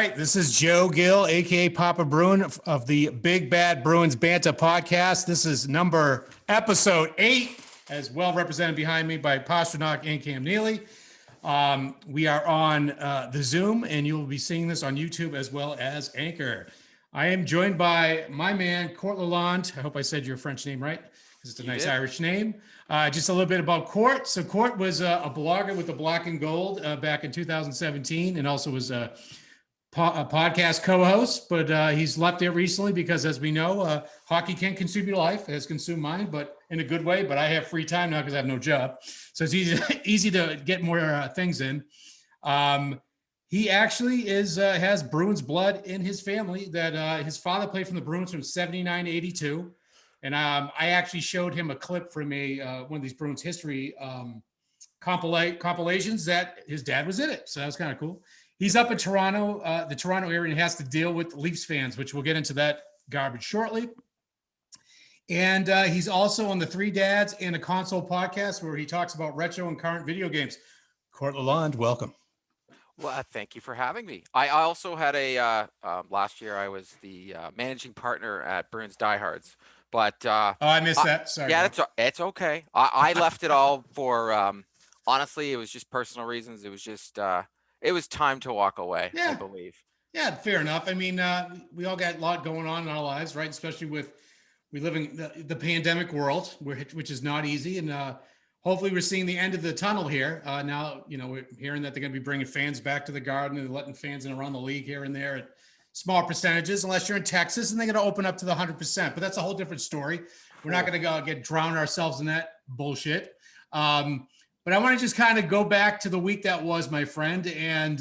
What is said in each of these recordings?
right, this is Joe Gill, aka Papa Bruin of the Big Bad Bruins Bantah podcast. This is episode 8, as well represented behind me by Pasternak and Cam Neely. We are on the Zoom, and you will be seeing this on YouTube as well as Anchor. I am joined by my man, Court Lalonde. I hope I said your French name right, because it's a nice Irish name. Just a little bit about Court. So Court was a blogger with the Black and Gold back in 2017, and also was a podcast co-host, but he's left it recently because, as we know, hockey can consume your life. It has consumed mine, but in a good way. But I have free time now because I have no job, so it's easy to get more things in. He actually has Bruins blood in his family. That his father played from the Bruins from '79 to '82, and I actually showed him a clip from one of these Bruins history compilations that his dad was in it. So that was kind of cool. He's up in Toronto, the Toronto area, and has to deal with Leafs fans, which we'll get into that garbage shortly. And he's also on the Three Dads and a Console podcast where he talks about retro and current video games. Court Lalonde, welcome. Well, thank you for having me. I also had last year I was the managing partner at Bruins Diehards, but I missed that. Sorry. Yeah, it's okay. I left it all for honestly, it was just personal reasons. It was just it was time to walk away, yeah. I believe. Yeah, fair enough. I mean, we all got a lot going on in our lives, right? Especially we live in the pandemic world, which is not easy. And hopefully we're seeing the end of the tunnel here. Now, we're hearing that they're going to be bringing fans back to the Garden and letting fans in around the league here and there at small percentages, unless you're in Texas, and they're going to open up to the 100%. But that's a whole different story. We're not going to get drown ourselves in that bullshit. But I want to just kind of go back to the week that was, my friend. And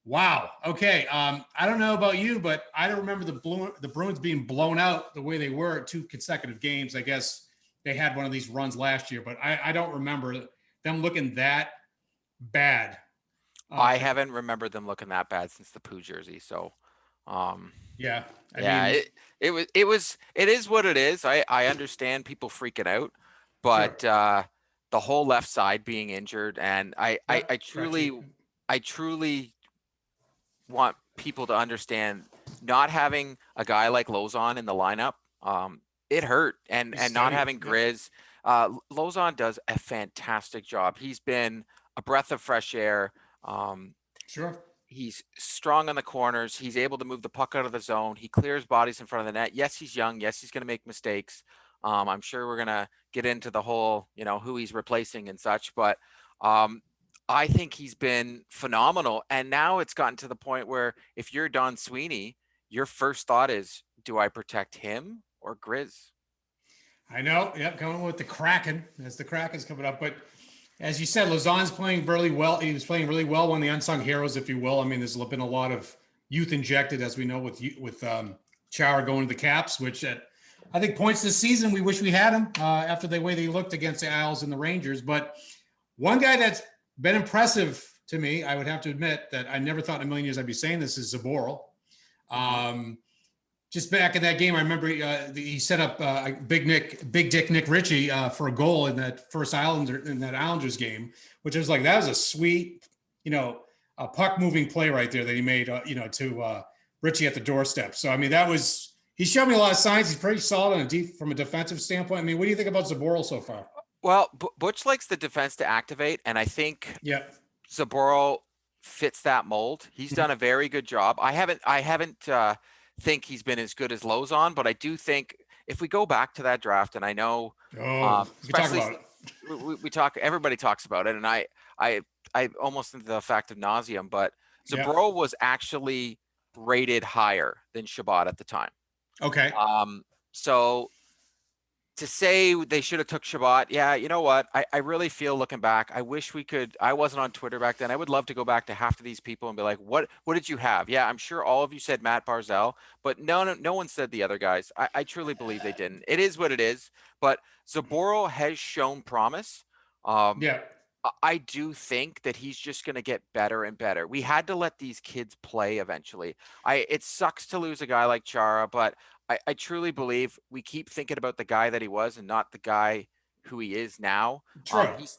wow. Okay. I don't know about you, but I don't remember the Bruins being blown out the way they were at 2 consecutive games. I guess they had one of these runs last year, but I don't remember them looking that bad. I haven't remembered them looking that bad since the Pooh jersey. So, yeah. It is what it is. I understand people freaking out, but sure. The whole left side being injured, and I truly want people to understand, not having a guy like Lauzon in the lineup, it hurt, and not having Grizz. Lauzon does a fantastic job. He's been a breath of fresh air. Sure. He's strong on the corners. He's able to move the puck out of the zone. He clears bodies in front of the net. Yes, he's young. Yes, he's going to make mistakes. I'm sure we're going to get into the whole, who he's replacing and such, but I think he's been phenomenal. And now it's gotten to the point where if you're Don Sweeney, your first thought is, do I protect him or Grizz? I know. Yep. Going with the Kraken as the Kraken's coming up. But as you said, Lauzon's playing really well. He was playing really well, one of the unsung heroes, if you will. I mean, there's been a lot of youth injected, as we know, with Chara going to the Caps, which I think points this season, we wish we had him after the way they looked against the Isles and the Rangers. But one guy that's been impressive to me, I would have to admit that I never thought in a million years I'd be saying this, is Zboril. Just back in that game, I remember he set up Big Dick Nick Ritchie for a goal in that first Islanders game, which was like, that was a sweet, a puck moving play right there that he made, to Ritchie at the doorstep. So I mean, he showed me a lot of signs. He's pretty solid from a defensive standpoint. I mean, what do you think about Zboril so far? Well, Butch likes the defense to activate, and I think Zboril fits that mold. He's done a very good job. I haven't think he's been as good as Lauzon, but I do think if we go back to that draft, and I know, especially everybody talks about it, and I almost into the fact of nauseum, but Zboril was actually rated higher than Shabbat at the time. Okay. So to say they should have took Shabbat, you know what? I really feel, looking back, I wish we could. I wasn't on Twitter back then. I would love to go back to half of these people and be like, what did you have? Yeah, I'm sure all of you said Matt Barzal, but no one said the other guys. I truly believe they didn't. It is what it is. But Zboril has shown promise. I do think that he's just going to get better and better. We had to let these kids play eventually. It sucks to lose a guy like Chara, but I truly believe we keep thinking about the guy that he was and not the guy who he is now.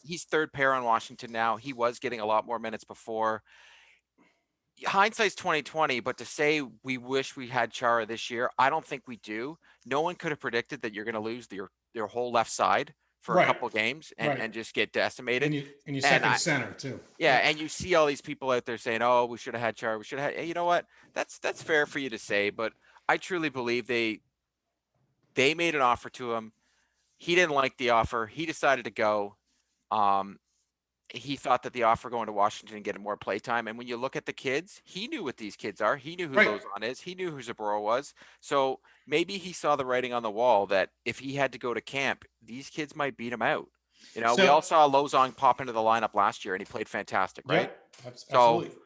He's third pair on Washington now. He was getting a lot more minutes before. hindsight's 2020, but to say we wish we had Chara this year, I don't think we do. No one could have predicted that you're going to lose your whole left side for a Right. couple games Right. and just get decimated. And you And second center too. yeah, Yep. and you see all these people out there saying, "Oh, we should have had Chara. We should have had." Hey, you know what? That's fair for you to say, but I truly believe they made an offer to him. He didn't like the offer. He decided to go. Um, he thought that the offer going to Washington and getting more play time. And when you look at the kids, he knew what these kids are. He knew who Right. Lozon is. He knew who Zboril was. So maybe he saw the writing on the wall that if he had to go to camp, these kids might beat him out. You know, we So all saw Lozon pop into the lineup last year and he played fantastic, right? yep. So Absolutely.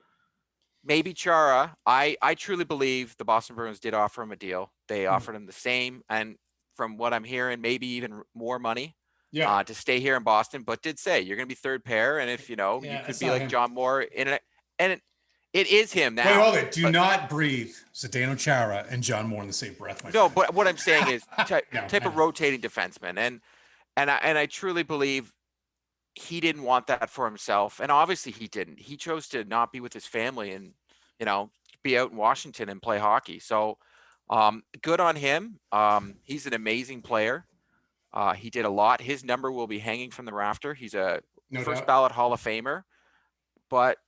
maybe Chara, I truly believe the Boston Bruins did offer him a deal. They Hmm. offered him the same. And from what I'm hearing, maybe even more money Yeah. to stay here in Boston, but did say you're going to be third pair. And if you know, you Yeah. could That's be not like him. John Moore in it. And it is him Wait, now. hold it. Do But not breathe Zdeno Chara and John Moore in the same breath, my no, friend. but what I'm saying is No, type I of know. rotating defenseman. And I truly believe he didn't want that for himself. And obviously he didn't. He chose to not be with his family and, you know, be out in Washington and play hockey. So good on him. He's an amazing player. He did a lot. His number will be hanging from the rafter. He's a No first doubt. ballot Hall of Famer. But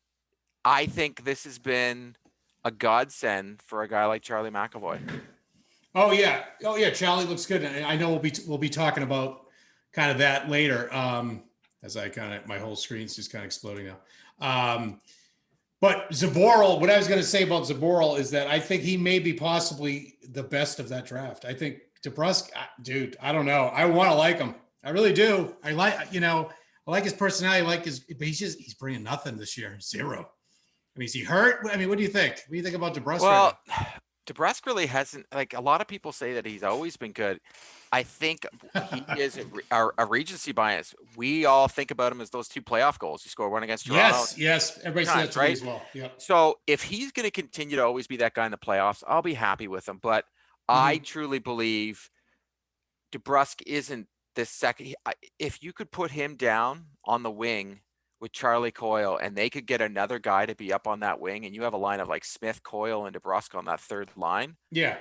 I think this has been a godsend for a guy like Charlie McAvoy. Oh yeah. Oh yeah. Charlie looks good. And I know we'll be talking about kind of that later. As I kind of my whole screen's just kind of exploding now. But Zboril, what I was going to say about Zboril is that I think he may be possibly the best of that draft. I think DeBrusk, dude, I don't know. I want to like him. I really do. I like his personality. I like but he's bringing nothing this year. Zero. I mean, is he hurt? I mean, what do you think? What do you think about DeBrusk right Well, now? DeBrusk really hasn't, like a lot of people say that he's always been good. I think he is a recency bias. We all think about him as those two playoff goals. He scored one against Toronto. Yes. Everybody said that Times, to me right? as well. Yep. So if he's going to continue to always be that guy in the playoffs, I'll be happy with him. But I Mm-hmm. truly believe DeBrusk isn't this second. If you could put him down on the wing with Charlie Coyle and they could get another guy to be up on that wing and you have a line of like Smith, Coyle, and DeBrusk on that third line, Yeah.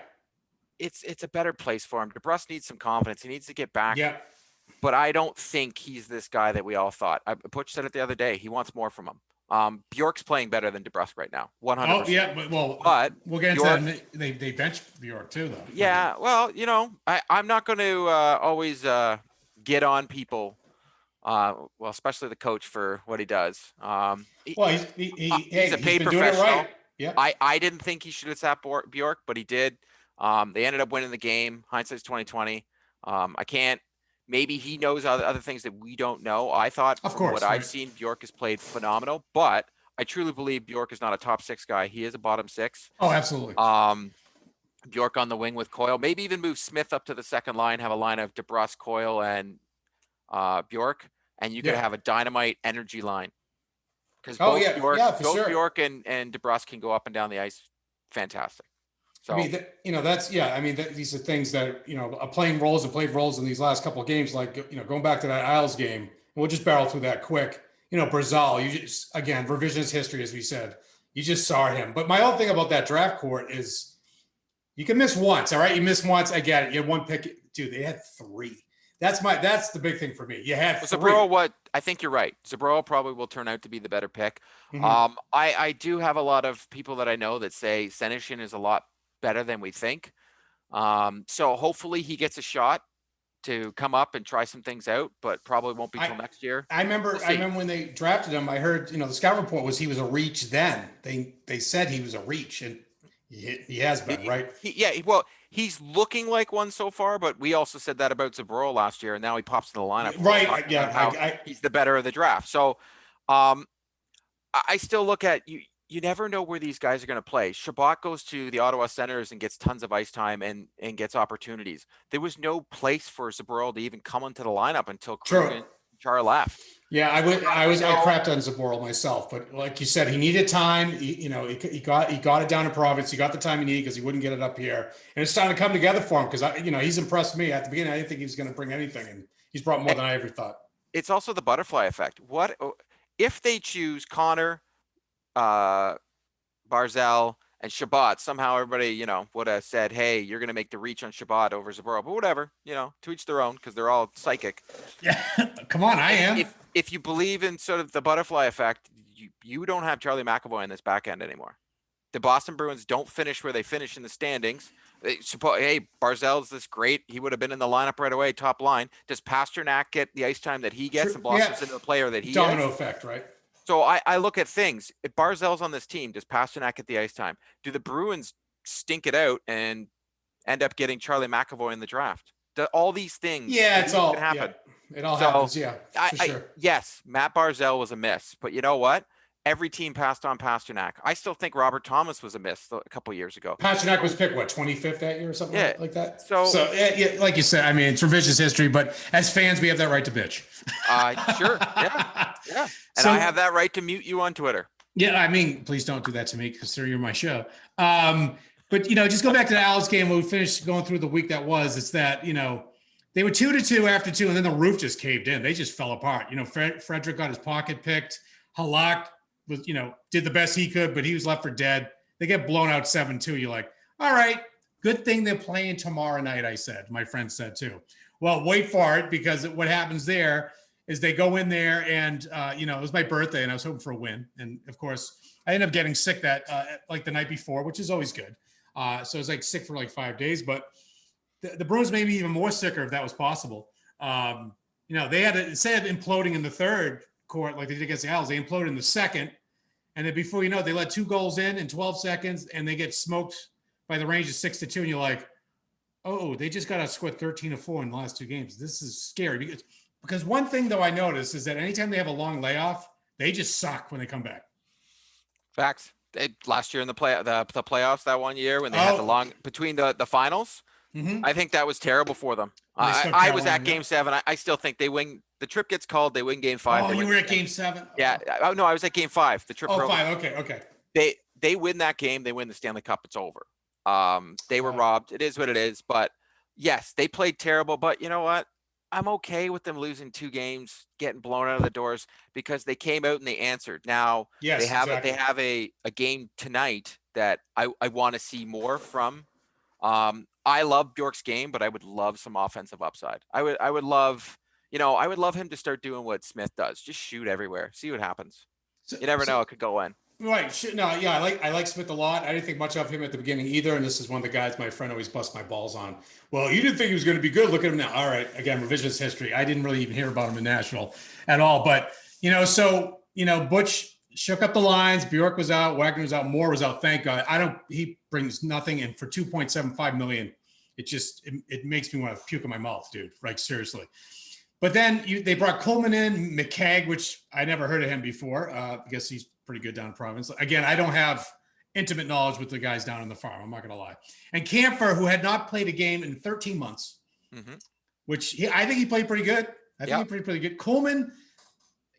it's a better place for him. DeBrusk needs some confidence. He needs to get back. Yeah. But I don't think he's this guy that we all thought. Butch said it the other day. He wants more from him. Bjork's playing better than DeBrusk right now, Oh 100%. yeah. But We'll get into Bjork, that. They benched Bjork too, though. yeah, well, you know, I'm not going to always get on people, well, especially the coach for what he does. Well, He's a he's paid been doing it professional. right. Yeah. I didn't think he should have sat Bjork, but he did. They ended up winning the game. Hindsight's 2020. I can't. Maybe he knows other things that we don't know. I thought Of from what course, I've right. seen, Bjork has played phenomenal, but I truly believe Bjork is not a top six guy. He is a bottom six. Oh, absolutely. Bjork on the wing with Coyle. Maybe even move Smith up to the second line. Have a line of DeBrusk, Coyle, and Bjork, and you could Yeah. have a dynamite energy line. Because Oh both yeah. Yeah, for sure. Bjork and DeBrusk can go up and down the ice. Fantastic. So I mean, that's yeah. I mean, these are things that are playing roles and played roles in these last couple of games. Like going back to that Isles game, and we'll just barrel through that quick. Brazil. You just again revisionist history, as we said. You just saw him. But my whole thing about that draft court is you can miss once. All right, you miss once. I get it. You had one pick, dude. They had three. That's the big thing for me. You had three. Zboril, I think you're right. Zboril probably will turn out to be the better pick. Mm-hmm. I do have a lot of people that I know that say Senyshyn is a lot better than we think. So hopefully he gets a shot to come up and try some things out, but probably won't be till next year. I remember when they drafted him, I heard, the scout report was he was a reach then. They said he was a reach, and he has been, right? Well, he's looking like one so far, but we also said that about Zboril last year, and now he pops in the lineup. Right. Yeah. He's the better of the draft. So I still look at you. You never know where these guys are going to play. Shabbat goes to the Ottawa Senators and gets tons of ice time and gets opportunities. There was no place for Zboril to even come into the lineup until Krug and Char left. Yeah, I crapped on Zboril myself, but like you said, he needed time. He got it down in Providence. He got the time he needed because he wouldn't get it up here, and it's starting to come together for him because he's impressed me at the beginning. I didn't think he was going to bring anything, and he's brought more than I ever thought. It's also the butterfly effect. What if they choose Connor, Barzal, and Shabbat. Somehow everybody, would have said, hey, you're going to make the reach on Shabbat over Zboril. But whatever, to each their own, because they're all psychic. Yeah, come on, I am. If you believe in sort of the butterfly effect, you don't have Charlie McAvoy in this back end anymore. The Boston Bruins don't finish where they finish in the standings. Hey, Barzal's this great. He would have been in the lineup right away, top line. Does Pasternak get the ice time that he gets and blossoms into the player that he Domino is? effect, right? So I look at things. If Barzal's on this team, does Pasternak get the ice time? Do the Bruins stink it out and end up getting Charlie McAvoy in the draft? All these things. Yeah, it's all can happen. Yeah, it all happens. Yeah, for sure. Yes, Matt Barzal was a miss, but you know what? Every team passed on Pasternak. I still think Robert Thomas was a miss a couple years ago. Pasternak was picked, 25th that year or something like that? So yeah, like you said, I mean, it's revisionist history, but as fans, we have that right to bitch. Sure. Yeah. And I have that right to mute you on Twitter. Yeah, I mean, please don't do that to me because you're my show. But, just go back to the Owls game when we finished going through the week that was. It's that, they were 2-2 after 2, and then the roof just caved in. They just fell apart. Frederick got his pocket picked. Halak was, did the best he could, but he was left for dead. They get blown out 7-2. You're like, all right, good thing they're playing tomorrow night, I said. My friend said too. Well, wait for it, because what happens there is they go in there and, it was my birthday and I was hoping for a win. And of course, I ended up getting sick like the night before, which is always good. So I was like sick for like 5 days, but the Bruins made me even more sicker if that was possible. They had instead of imploding in the third court like they did against the Owls, they imploded in the second. And then before you know it, they let 2 goals in 12 seconds and they get smoked by the Rangers 6-2. And you're like, oh, they just got to score 13-4 in the last 2 games. This is scary. Because one thing, though, I noticed is that anytime they have a long layoff, they just suck when they come back. Facts. Last year in the playoffs, that one year when they had the long between the finals, I think that was terrible for them. I was at Game 7. I still think they win. The trip gets called. They win Game 5. Oh, you were at Game 7? Yeah. Oh no, I was at Game 5. The trip. 5. Okay. They win that game. They win the Stanley Cup. It's over. They were robbed. It is what it is. But yes, they played terrible. But you know what? I'm okay with them losing 2 games, getting blown out of the doors, because they came out and they answered. Now they have a game tonight that I want to see more from. I love Bjork's game, but I would love some offensive upside. I would love him to start doing what Smith does. Just shoot everywhere. See what happens. You never know. It could go in. Right. No, yeah, I like Smith a lot. I didn't think much of him at the beginning either. And this is one of the guys my friend always busts my balls on. Well, you didn't think he was going to be good. Look at him now. All right. Again, revisionist history. I didn't really even hear about him in Nashville at all. But, Butch shook up the lines. Bjork was out. Wagner was out. Moore was out. Thank God. He brings nothing. And for $2.75 million, it makes me want to puke in my mouth, dude. Like, seriously. But then they brought Coleman in, McCagg, which I never heard of him before. I guess he's pretty good down in Providence. Again, I don't have intimate knowledge with the guys down in the farm. I'm not going to lie. And Camphor, who had not played a game in 13 months, which I think he played pretty good. I think he played pretty good. Coleman,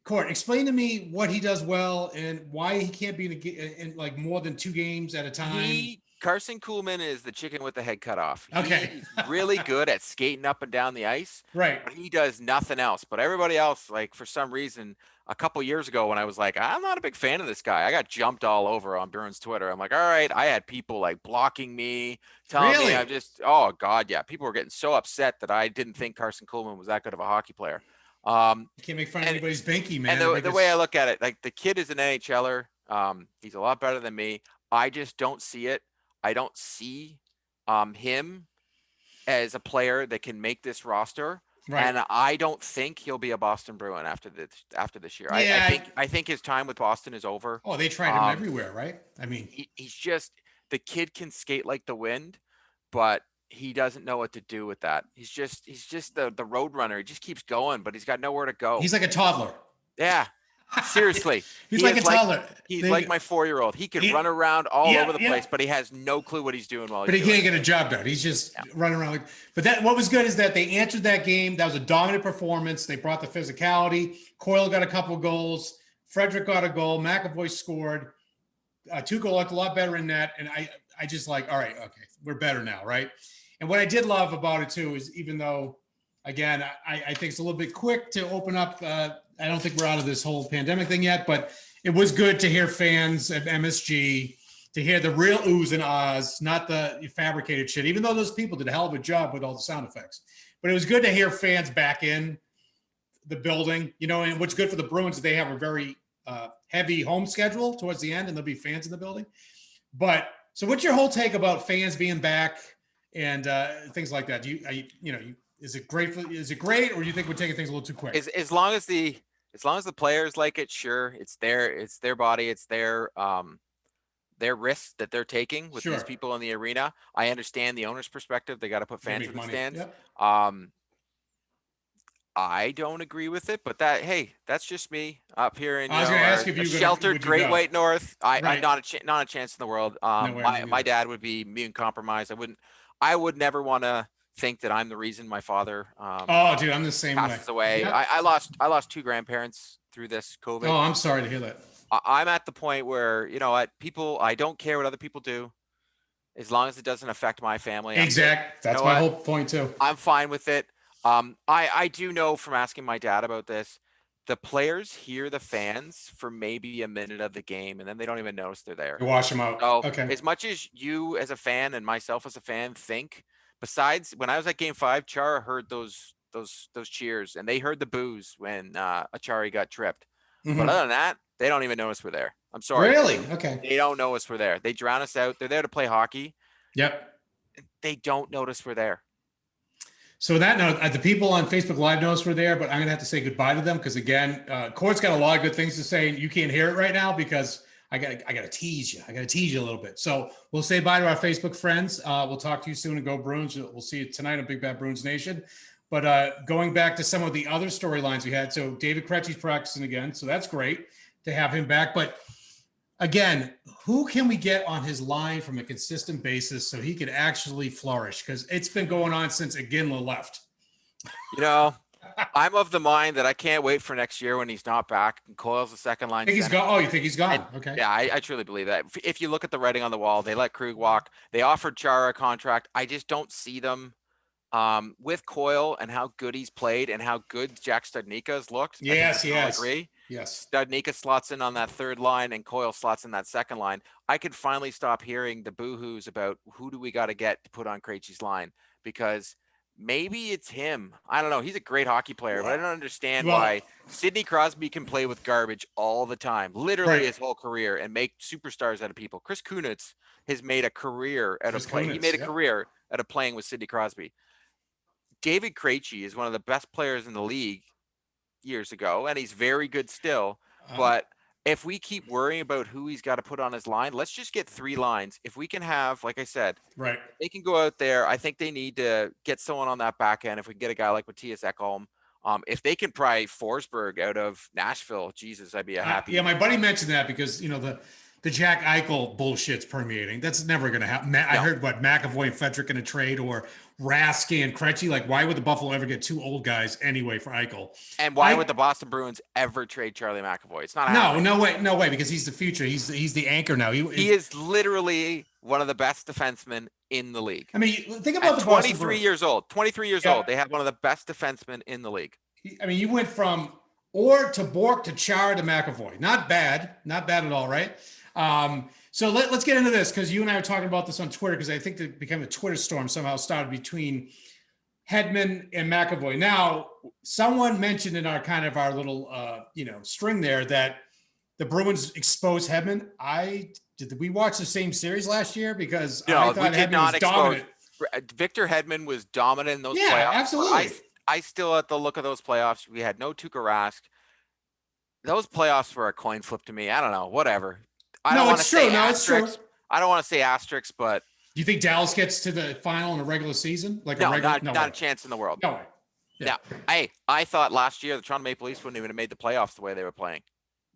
Court, explain to me what he does well and why he can't be in like more than 2 games at a time. Carson Kuhlman is the chicken with the head cut off. Okay. He's really good at skating up and down the ice. Right. But he does nothing else. But everybody else, like, for some reason, a couple years ago when I was like, I'm not a big fan of this guy, I got jumped all over on Bruins Twitter. I'm like, all right, I had people like blocking me, telling me I'm just, oh God, yeah. People were getting so upset that I didn't think Carson Kuhlman was that good of a hockey player. You can't make fun of anybody's binky, man. And the way I look at it, like, the kid is an NHLer. He's a lot better than me. I just don't see it. I don't see him as a player that can make this roster. Right. And I don't think he'll be a Boston Bruin after this year. Yeah, I think his time with Boston is over. Oh, they tried him everywhere, right? I mean, he's just, the kid can skate like the wind, but he doesn't know what to do with that. He's just the road runner. He just keeps going, but he's got nowhere to go. He's like a toddler. Yeah. Seriously. He's like a toddler. He's like my 4-year-old. He can run around all over the place, but he has no clue what he's doing while he's doing it. But he can't get a job done. He's just running around. But what was good is that they answered that game. That was a dominant performance. They brought the physicality. Coyle got a couple goals. Frederick got a goal. McAvoy scored. 2 goals, looked a lot better in net. And I just like, all right, okay, we're better now, right? And what I did love about it too is, even though, again, I think it's a little bit quick to open up. I don't think we're out of this whole pandemic thing yet, but it was good to hear fans at MSG to hear the real oohs and ahs, not the fabricated shit, even though those people did a hell of a job with all the sound effects. But it was good to hear fans back in the building, and what's good for the Bruins is they have a very heavy home schedule towards the end, and there'll be fans in the building. But so what's your whole take about fans being back and things like that? Is it great or do you think we're taking things a little too quick? As long as the players like it, sure, it's their body, it's their risks that they're taking with these people in the arena. I understand the owner's perspective. They got to put fans in the stands. Yep. I don't agree with it, but that's just me up here in sheltered Great White North. I'm not a chance in the world. My dad would be immune compromised. I would never want to think that I'm the reason my father dude, I'm the same passes away. Yep. I lost 2 grandparents through this COVID. Oh, I'm sorry to hear that. I'm at the point where, I don't care what other people do as long as it doesn't affect my family. Exactly. That's my whole point too. I'm fine with it. I do know from asking my dad about this, the players hear the fans for maybe a minute of the game, and then they don't even notice they're there. You wash them out. So okay. As much as you as a fan and myself as a fan think, besides when I was at Game 5, Chara heard those cheers, and they heard the boos when Achari got tripped. Mm-hmm. But other than that, they don't even notice we're there. I'm sorry. Really? Okay. They don't know us we're there. They drown us out. They're there to play hockey. Yep. They don't notice we're there. So that note, the people on Facebook Live notice we're there, but I'm going to have to say goodbye to them because, again, Court's got a lot of good things to say. You can't hear it right now because I got to tease you. I got to tease you a little bit. So we'll say bye to our Facebook friends. We'll talk to you soon and go Bruins. We'll see you tonight on Big Bad Bruins Nation. But going back to some of the other storylines we had, so David Krejci's practicing again, so that's great to have him back. But again, who can we get on his line from a consistent basis so he could actually flourish? Because it's been going on since Iginla left. I'm of the mind that I can't wait for next year when he's not back and Coyle's the second line. I think he's gone. Oh, you think he's gone? Okay. Yeah, I truly believe that. If you look at the writing on the wall, they let Krug walk. They offered Chara a contract. I just don't see them with Coyle and how good he's played and how good Jack Studnicka's looked. Yes, yes. I agree. Yes. Studnicka slots in on that third line and Coyle slots in that second line. I could finally stop hearing the boo-hoos about who do we got to get to put on Krejci's line, because maybe it's him. I don't know. He's a great hockey player, but I don't understand why Sidney Crosby can play with garbage all the time, literally his whole career, and make superstars out of people. Chris Kunitz has made a career out of playing. He made a career out of playing with Sidney Crosby. David Krejci is one of the best players in the league years ago, and he's very good still. But if we keep worrying about who he's got to put on his line, let's just get 3 lines. If we can have, like I said, they can go out there. I think they need to get someone on that back end. If we can get a guy like Matthias Ekholm, if they can pry Forsberg out of Nashville, Jesus, I'd be happy. Yeah, my buddy mentioned that because, the Jack Eichel bullshit's permeating. That's never going to happen. I heard McAvoy and Fedrick in a trade, or Rask and Krejci. Like, why would the Buffalo ever get 2 old guys anyway for Eichel? And why would the Boston Bruins ever trade Charlie McAvoy? It's not happening. No way, because he's the future. He's the anchor now. He is literally one of the best defensemen in the league. I mean, think about the 23 years old. 23 years old. They have one of the best defensemen in the league. I mean, you went from Orr to Bork to Chara to McAvoy. Not bad at all, right? So let's get into this, because you and I were talking about this on Twitter, because I think it became a Twitter storm somehow started between Hedman and McAvoy. Now, someone mentioned in our little string there that the Bruins exposed Hedman. Did we watch the same series last year? Because I thought Hedman was dominant. Victor Hedman was dominant in those playoffs. Yeah, absolutely. I still, at the look of those playoffs, we had no Tuukka Rask. Those playoffs were a coin flip to me. I don't know, whatever. It's true. I don't want to say asterisks, but do you think Dallas gets to the final in a regular season? Not a chance in the world. No way. Yeah. Now, I thought last year the Toronto Maple Leafs wouldn't even have made the playoffs the way they were playing.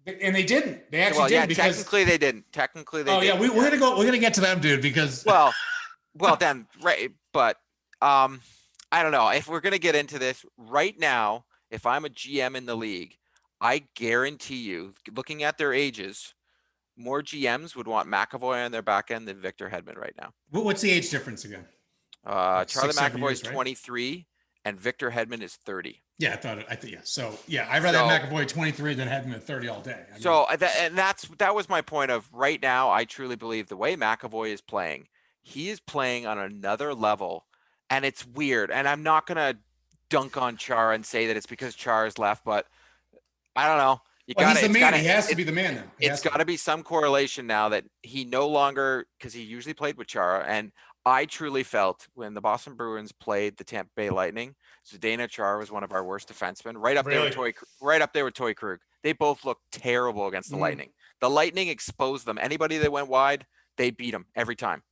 And they didn't. They actually didn't. Because technically they didn't. Technically they didn't. We're gonna get to them, dude. Because well, then right, but I don't know if we're gonna get into this right now. If I'm a GM in the league, I guarantee you, looking at their ages, more GMs would want McAvoy on their back end than Victor Hedman right now. What's the age difference again? Charlie McAvoy's 23 and Victor Hedman is 30. Yeah, I think yeah. So yeah, I'd rather have McAvoy 23 than Hedman at 30 all day. I mean, That was my point of right now. I truly believe the way McAvoy is playing, he is playing on another level, and it's weird. And I'm not gonna dunk on Chara and say that it's because Chara's left, but I don't know. well, he's the man. He has to be the man now. It's got to be some correlation now that he no longer, because he usually played with Chara, and I truly felt when the Boston Bruins played the Tampa Bay Lightning, Zdeno Chara was one of our worst defensemen, right up there with Toy Krug. They both looked terrible against the Lightning. The Lightning exposed them. Anybody that went wide, they beat them every time.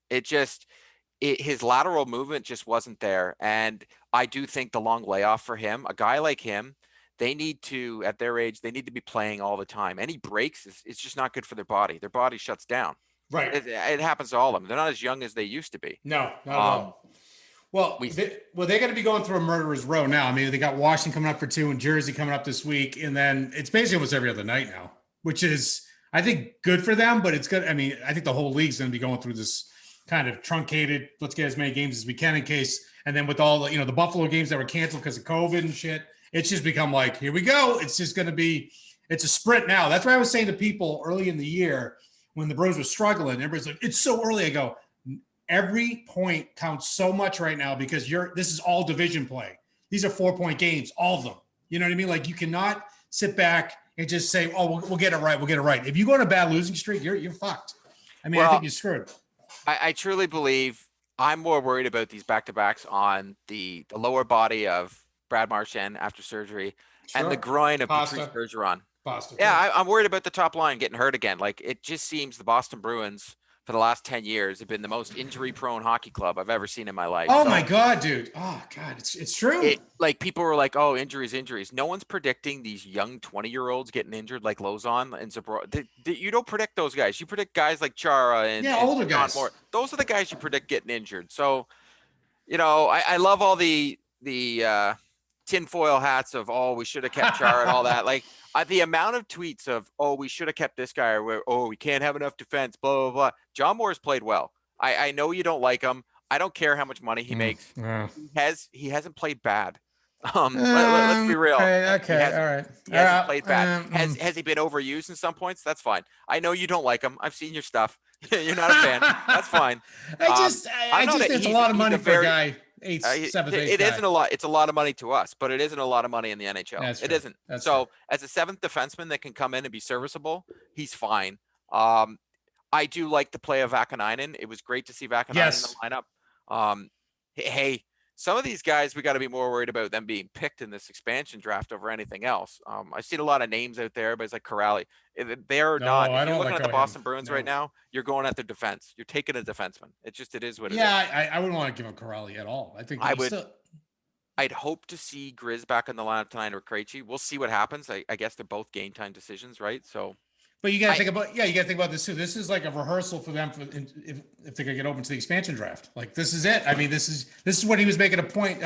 His lateral movement just wasn't there, and I do think the long layoff for him, a guy like him, they need to, at their age, they need to be playing all the time. Any breaks, it's just not good for their body. Their body shuts down. Right. It happens to all of them. They're not as young as they used to be. No, not at all. Well, they're going to be going through a murderer's row now. I mean, they got Washington coming up for 2 and Jersey coming up this week. And then it's basically almost every other night now, which is, I think, good for them. But it's good. I mean, I think the whole league's going to be going through this kind of truncated, let's get as many games as we can in case. And then with all the, the Buffalo games that were canceled because of COVID and shit, it's just become like, here we go. It's just going to be, it's a sprint now. That's why I was saying to people early in the year when the Bruins were struggling, everybody's like, it's so early. I go, every point counts so much right now because this is all division play. These are 4-point games, all of them. You know what I mean? Like you cannot sit back and just say, oh, we'll get it right. We'll get it right. If you go on a bad losing streak, you're fucked. I mean, I think you're screwed. I truly believe I'm more worried about these back-to-backs on the lower body of Brad Marchand after surgery and the groin of Patrice Bergeron. Yeah, I'm worried about the top line getting hurt again. Like it just seems the Boston Bruins for the last 10 years have been the most injury-prone hockey club I've ever seen in my life. Oh my God, dude. Oh God, it's true. Like people were like, oh, injuries. No one's predicting these young 20-year-olds getting injured like Lauzon and Zboril. You don't predict those guys. You predict guys like Chara and older guys. Moore. Those are the guys you predict getting injured. So, I love all the tinfoil hats of, oh, we should have kept Chara and all that. Like the amount of tweets of, oh, we should have kept this guy, or oh, we can't have enough defense, blah, blah, blah. John Moore's played well. I know you don't like him. I don't care how much money he makes. Yeah. He hasn't played bad. Let's be real. Okay. All right. He hasn't played bad. Has he been overused in some points? That's fine. I know you don't like him. I've seen your stuff. You're not a fan. That's fine. I just it's a lot of money for a guy. It isn't a lot. It's a lot of money to us, but it isn't a lot of money in the NHL. It isn't. So as a seventh defenseman that can come in and be serviceable, he's fine. I do like the play of Vakanainen. It was great to see Vakanainen in the lineup. Hey, some of these guys, we got to be more worried about them being picked in this expansion draft over anything else. I've seen a lot of names out there, but it's like Corrali. They're not. If you're looking at the Boston Bruins right now, you're going at their defense. You're taking a defenseman. It is what it is. Yeah, I wouldn't want to give him Corrali at all. I think I would. I'd hope to see Grizz back in the lineup tonight or Krejci. We'll see what happens. I guess they're both game time decisions, right? So. But you got to think about this too. This is like a rehearsal for them if they're gonna get open to the expansion draft. Like this is it. I mean, this is what he was making a point.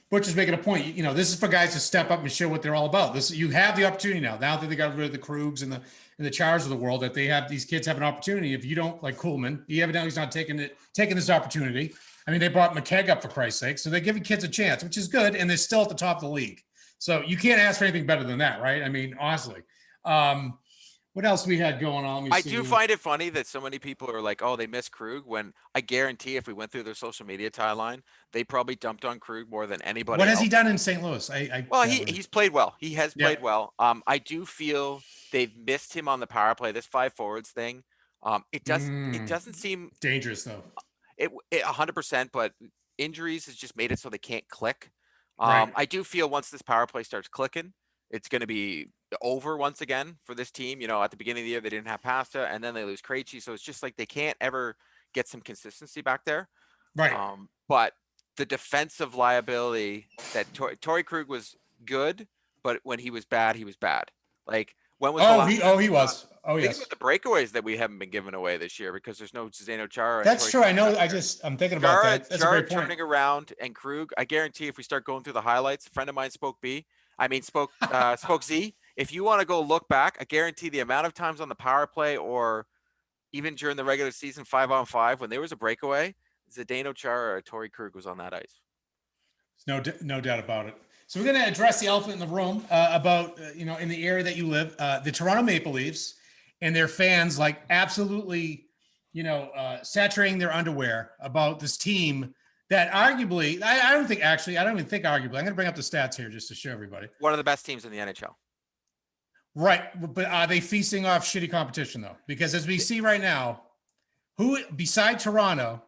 Butch is making a point. This is for guys to step up and show what they're all about. You have the opportunity now. Now that they got rid of the Krugs and the Chars of the world, that these kids have an opportunity. If you don't like Kuhlman, he evidently is not taking this opportunity. I mean, they brought McKegg up for Christ's sake, so they're giving kids a chance, which is good, and they're still at the top of the league. So you can't ask for anything better than that, right? I mean, honestly. What else we had going on? I do find it funny that so many people are like, oh, they miss Krug, when I guarantee if we went through their social media timeline, they probably dumped on Krug more than anybody What else. Has he done in St. Louis? He's played well. He has played well. I do feel they've missed him on the power play. This 5 forwards thing. It doesn't seem dangerous though. It 100%, but injuries has just made it so they can't click. Right. I do feel once this power play starts clicking, it's going to be over once again for this team. At the beginning of the year, they didn't have Pasta, and then they lose Krejci. So it's just like they can't ever get some consistency back there. Right. But the defensive liability that Torrey Krug was good, but when he was bad, he was bad. Like when was he was. Oh, yes. Think about the breakaways that we haven't been giving away this year because there's no Zdeno Chara. That's true. I know. I'm thinking about that. That's a great point. Turning around and Krug. I guarantee if we start going through the highlights, a friend of mine spoke Z. If you want to go look back, I guarantee the amount of times on the power play or even during the regular season 5-on-5 when there was a breakaway, Zdeno Chara or Torrey Krug was on that ice. No doubt about it. So we're going to address the elephant in the room about, in the area that you live, the Toronto Maple Leafs and their fans, like absolutely, saturating their underwear about this team that arguably, I don't even think arguably, I'm going to bring up the stats here just to show everybody. One of the best teams in the NHL. Right. But are they feasting off shitty competition though? Because as we see right now, who beside Toronto,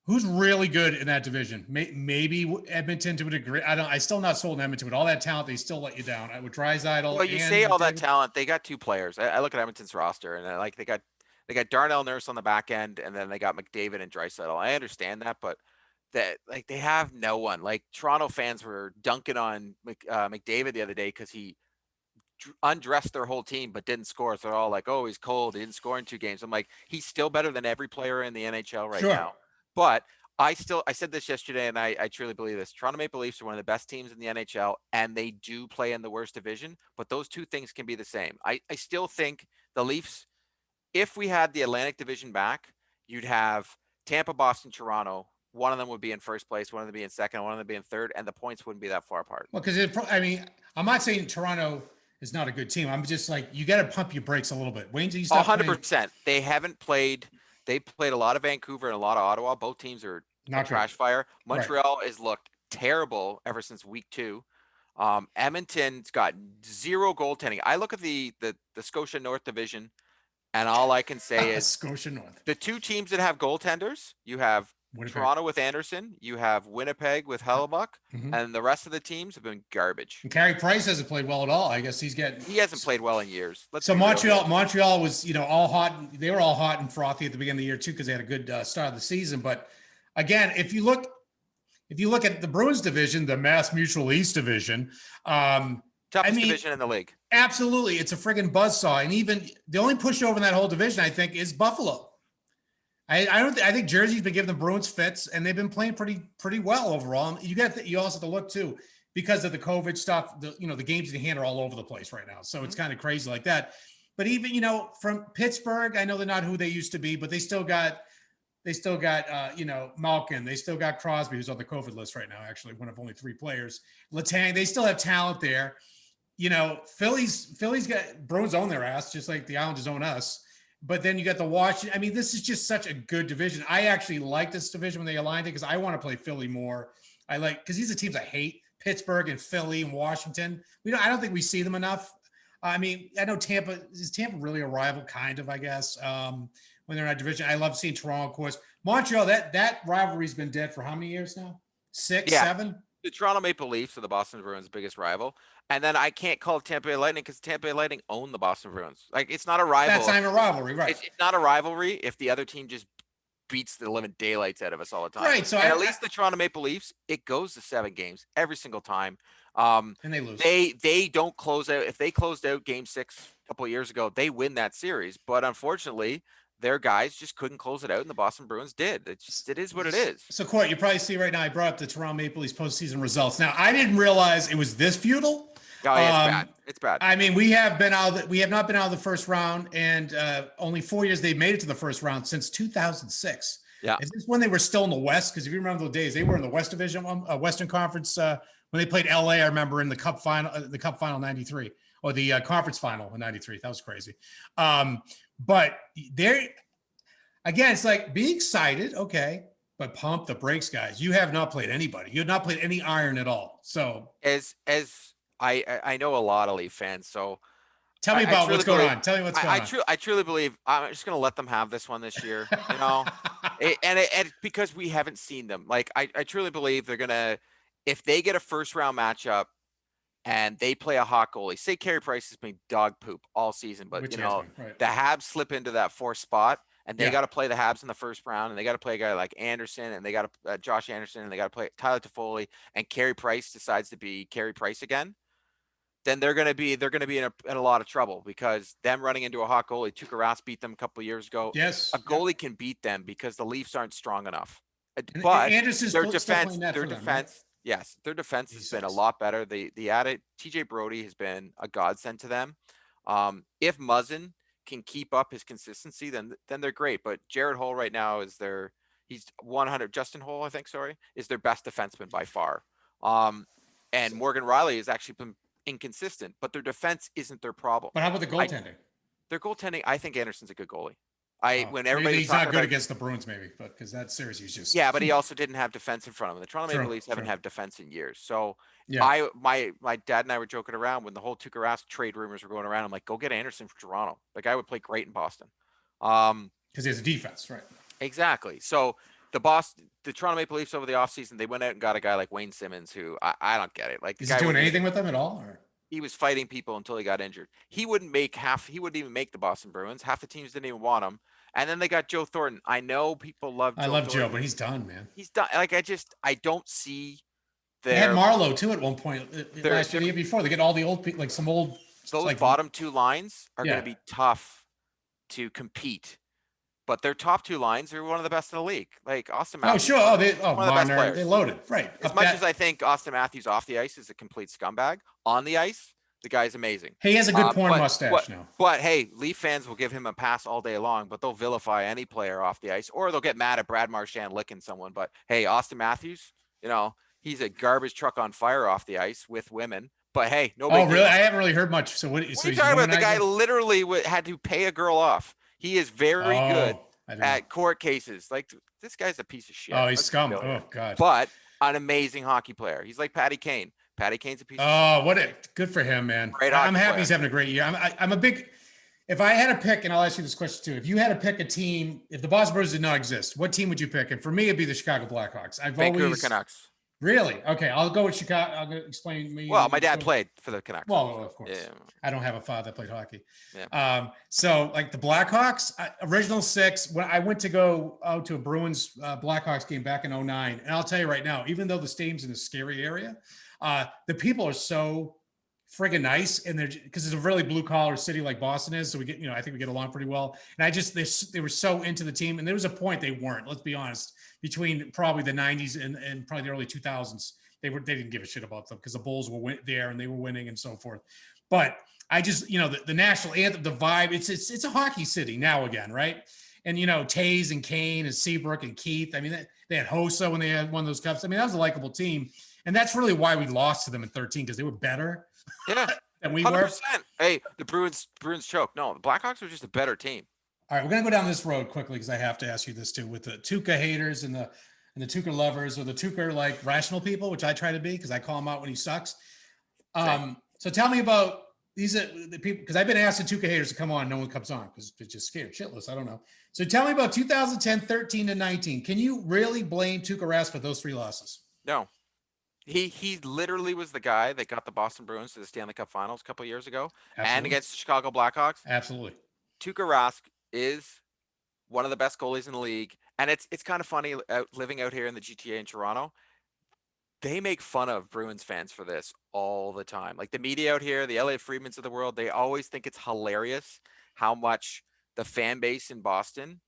who's really good in that division? Maybe Edmonton to a degree. I still not sold on Edmonton with all that talent. They still let you down. With Draisaitl. Well, you say all that talent. They got two players. I look at Edmonton's roster, and they got Darnell Nurse on the back end, and then they got McDavid and Draisaitl. I understand that, but they have no one. Like Toronto fans were dunking on McDavid the other day because he undressed their whole team but didn't score. So they're all like, "Oh, he's cold. He didn't score in 2 games." I'm like, he's still better than every player in the NHL right now. But I said this yesterday, and I truly believe this. Toronto Maple Leafs are one of the best teams in the NHL, and they do play in the worst division. But those two things can be the same. I still think the Leafs, if we had the Atlantic Division back, you'd have Tampa, Boston, Toronto. One of them would be in first place, one of them would be in second, one of them would be in third, and the points wouldn't be that far apart. Well, because I'm not saying Toronto is not a good team. I'm just like, you got to pump your brakes a little bit. Wayne, do you stop 100%. They haven't played. They played a lot of Vancouver and a lot of Ottawa. Both teams are not trash fire. Montreal has looked terrible ever since week 2. Edmonton's got 0 goaltending. I look at the Scotia North Division, and all I can say is Scotia North. The 2 teams that have goaltenders, you have Winnipeg. Toronto with Anderson, you have Winnipeg with Hellebuck, and the rest of the teams have been garbage. And Carey Price hasn't played well at all. I guess he hasn't played well in years. So Montreal was, all hot. They were all hot and frothy at the beginning of the year too, because they had a good start of the season. But again, if you look at the Bruins division, the Mass Mutual East division, toughest division in the league. Absolutely. It's a friggin' buzzsaw. And even the only pushover in that whole division, I think, is Buffalo. I think Jersey's been giving the Bruins fits, and they've been playing pretty well overall. And you also have to look too, because of the COVID stuff. The games in hand are all over the place right now, so it's kind of crazy like that. But even from Pittsburgh, I know they're not who they used to be, but they still got Malkin. They still got Crosby, who's on the COVID list right now. Actually, one of only 3 players. Letang. They still have talent there. Philly's got Bruins own their ass, just like the Islanders own us. But then you got the Washington. I mean, this is just such a good division. I actually like this division when they aligned it, because I want to play Philly more. Because these are teams I hate: Pittsburgh and Philly and Washington. I don't think we see them enough. I mean, I know Tampa. Is Tampa really a rival? Kind of, I guess. When they're in that division, I love seeing Toronto, of course. Montreal. That rivalry's been dead for how many years now? 6, 7. The Toronto Maple Leafs are the Boston Bruins' biggest rival. And then I can't call Tampa Bay Lightning because Tampa Bay Lightning own the Boston Bruins. Like, it's not a rival. That's not even a rivalry, right? It's not a rivalry if the other team just beats the living daylights out of us all the time. Right. So at least the Toronto Maple Leafs, it goes to 7 games every single time. And they lose. They don't close out. If they closed out game 6 a couple of years ago, they win that series. But unfortunately, their guys just couldn't close it out, and the Boston Bruins did. It is what it is. So, Court, you probably see right now, I brought up the Toronto Maple Leafs postseason results. Now, I didn't realize it was this futile. Oh, yeah, it's bad. It's bad. I mean, we have not been out of the first round, and only 4 years they've made it to the first round since 2006. Yeah. Is this when they were still in the West? Because if you remember those days, they were in the West Division, Western Conference, when they played LA. I remember in the Cup final '93, or the conference final in '93. That was crazy. But they're, again, it's like, be excited, okay, but pump the brakes, guys. You have not played anybody. You have not played any iron at all. So as I know a lot of Leaf fans, so tell me about what's going on. Tell me what's going on. I truly believe I'm just going to let them have this one this year, and because we haven't seen them. Like, I truly believe they're going to, if they get a first round matchup and they play a hot goalie, say Carey Price has been dog poop all season, but the Habs slip into that 4th spot, and they got to play the Habs in the first round, and they got to play a guy like Anderson, and they got to Josh Anderson, and they got to play Tyler Toffoli, and Carey Price decides to be Carey Price again. Then they're going to be in a lot of trouble, because them running into a hot goalie. Tuukka Rask beat them a couple of years ago. Yes, a goalie can beat them because the Leafs aren't strong enough. But their defense, yes, their defense has been a lot better. The added TJ Brody has been a godsend to them. If Muzzin can keep up his consistency, then they're great. But Jared Hull right now is he's 100. Justin Hull, I think, is their best defenseman by far. And Morgan Riley has actually been inconsistent, but their defense isn't their problem. But how about the goaltending? Their goaltending, I think Anderson's a good goalie. When Maybe everybody was he's talking not good about, against the Bruins, maybe, but because that series he's just yeah, but he also didn't have defense in front of him. The Toronto Maple True, Leafs haven't true. had defense in years. So yeah. my dad and I were joking around when the whole Tuukka Rask trade rumors were going around. I'm like, go get Anderson for Toronto. The guy would play great in Boston. Because he has a defense, right? Exactly. So the Toronto Maple Leafs over the offseason, they went out and got a guy like Wayne Simmons, who I don't get it. Like, the Is guy he doing wouldn't even- anything with them at all? Or? he was fighting people until he got injured. He wouldn't even make the Boston Bruins. Half the teams didn't even want him. And then they got Joe Thornton. I know people love Joe I love Thornton. Joe, but he's done, man. He's done. Like, I don't see They had their Marlowe too at one point last year, the year before. They get all the old people, like some old. those like, bottom two lines are Yeah. going to be tough to compete. But their top two lines are one of the best in the league. Like Austin Oh, Matthews. sure. one of the best Marner, players. they loaded. Right. As much as I think Austin Matthews off the ice is a complete scumbag, on the ice, the guy's amazing. He has a good porn mustache now. But hey, Leaf fans will give him a pass all day long, but they'll vilify any player off the ice, or they'll get mad at Brad Marchand licking someone. But hey, Austin Matthews, he's a garbage truck on fire off the ice with women. But hey, nobody. Oh, really? I haven't really heard much. So what? What are you talking about? The guy literally had to pay a girl off. He is very good at court cases. Like, this guy's a piece of shit. Oh, he's scum. Oh, God. But an amazing hockey player. He's like Patty Kane. Patty Kane's a piece of shit. Good for him, man. I'm happy he's having a great year. I'm a big, if I had to pick, and I'll ask you this question too, if you had to pick a team, if the Boston Bruins did not exist, what team would you pick? And for me, it'd be the Chicago Blackhawks. Vancouver Canucks. Really? Okay, I'll go with Chicago. I'll explain me. Well, my dad played for the Canucks. Well, of course. Yeah. I don't have a father that played hockey. Yeah. So like the Blackhawks, original six, when I went to go out to a Bruins Blackhawks game back in 2009, and I'll tell you right now, even though the stadium's in a scary area, the people are so friggin' nice, and they're, because it's a really blue collar city like Boston is. So we get, I think we get along pretty well. And they were so into the team, and there was a point they weren't, let's be honest, between probably the 90s and probably the early 2000s. They didn't give a shit about them because the Bulls were there and they were winning and so forth. But I just, the national anthem, the vibe, it's a hockey city now again, right? And, Taze and Kane and Seabrook and Keith. I mean, they had Hossa when they had one of those cups. I mean, that was a likable team. And that's really why we lost to them in 13, because they were better. Yeah. Than we 100%. were. Hey, the Bruins choked. No, the Blackhawks were just a better team. All right, we're going to go down this road quickly because I have to ask you this too, with the Tuukka haters and the Tuukka lovers, or the Tuukka like rational people, which I try to be because I call him out when he sucks. So tell me about these are the people, because I've been asking Tuukka haters to come on, no one comes on because they're just scared shitless. I don't know. So tell me about 2010, 13, and 19. Can you really blame Tuukka Rask for those three losses? No. He literally was the guy that got the Boston Bruins to the Stanley Cup Finals a couple of years ago. Absolutely. And against the Chicago Blackhawks. Absolutely. Tuukka Rask is one of the best goalies in the league. And it's kind of funny living out here in the GTA in Toronto. They make fun of Bruins fans for this all the time. Like the media out here, the LA Freedmans of the world, they always think it's hilarious how much the fan base in Boston,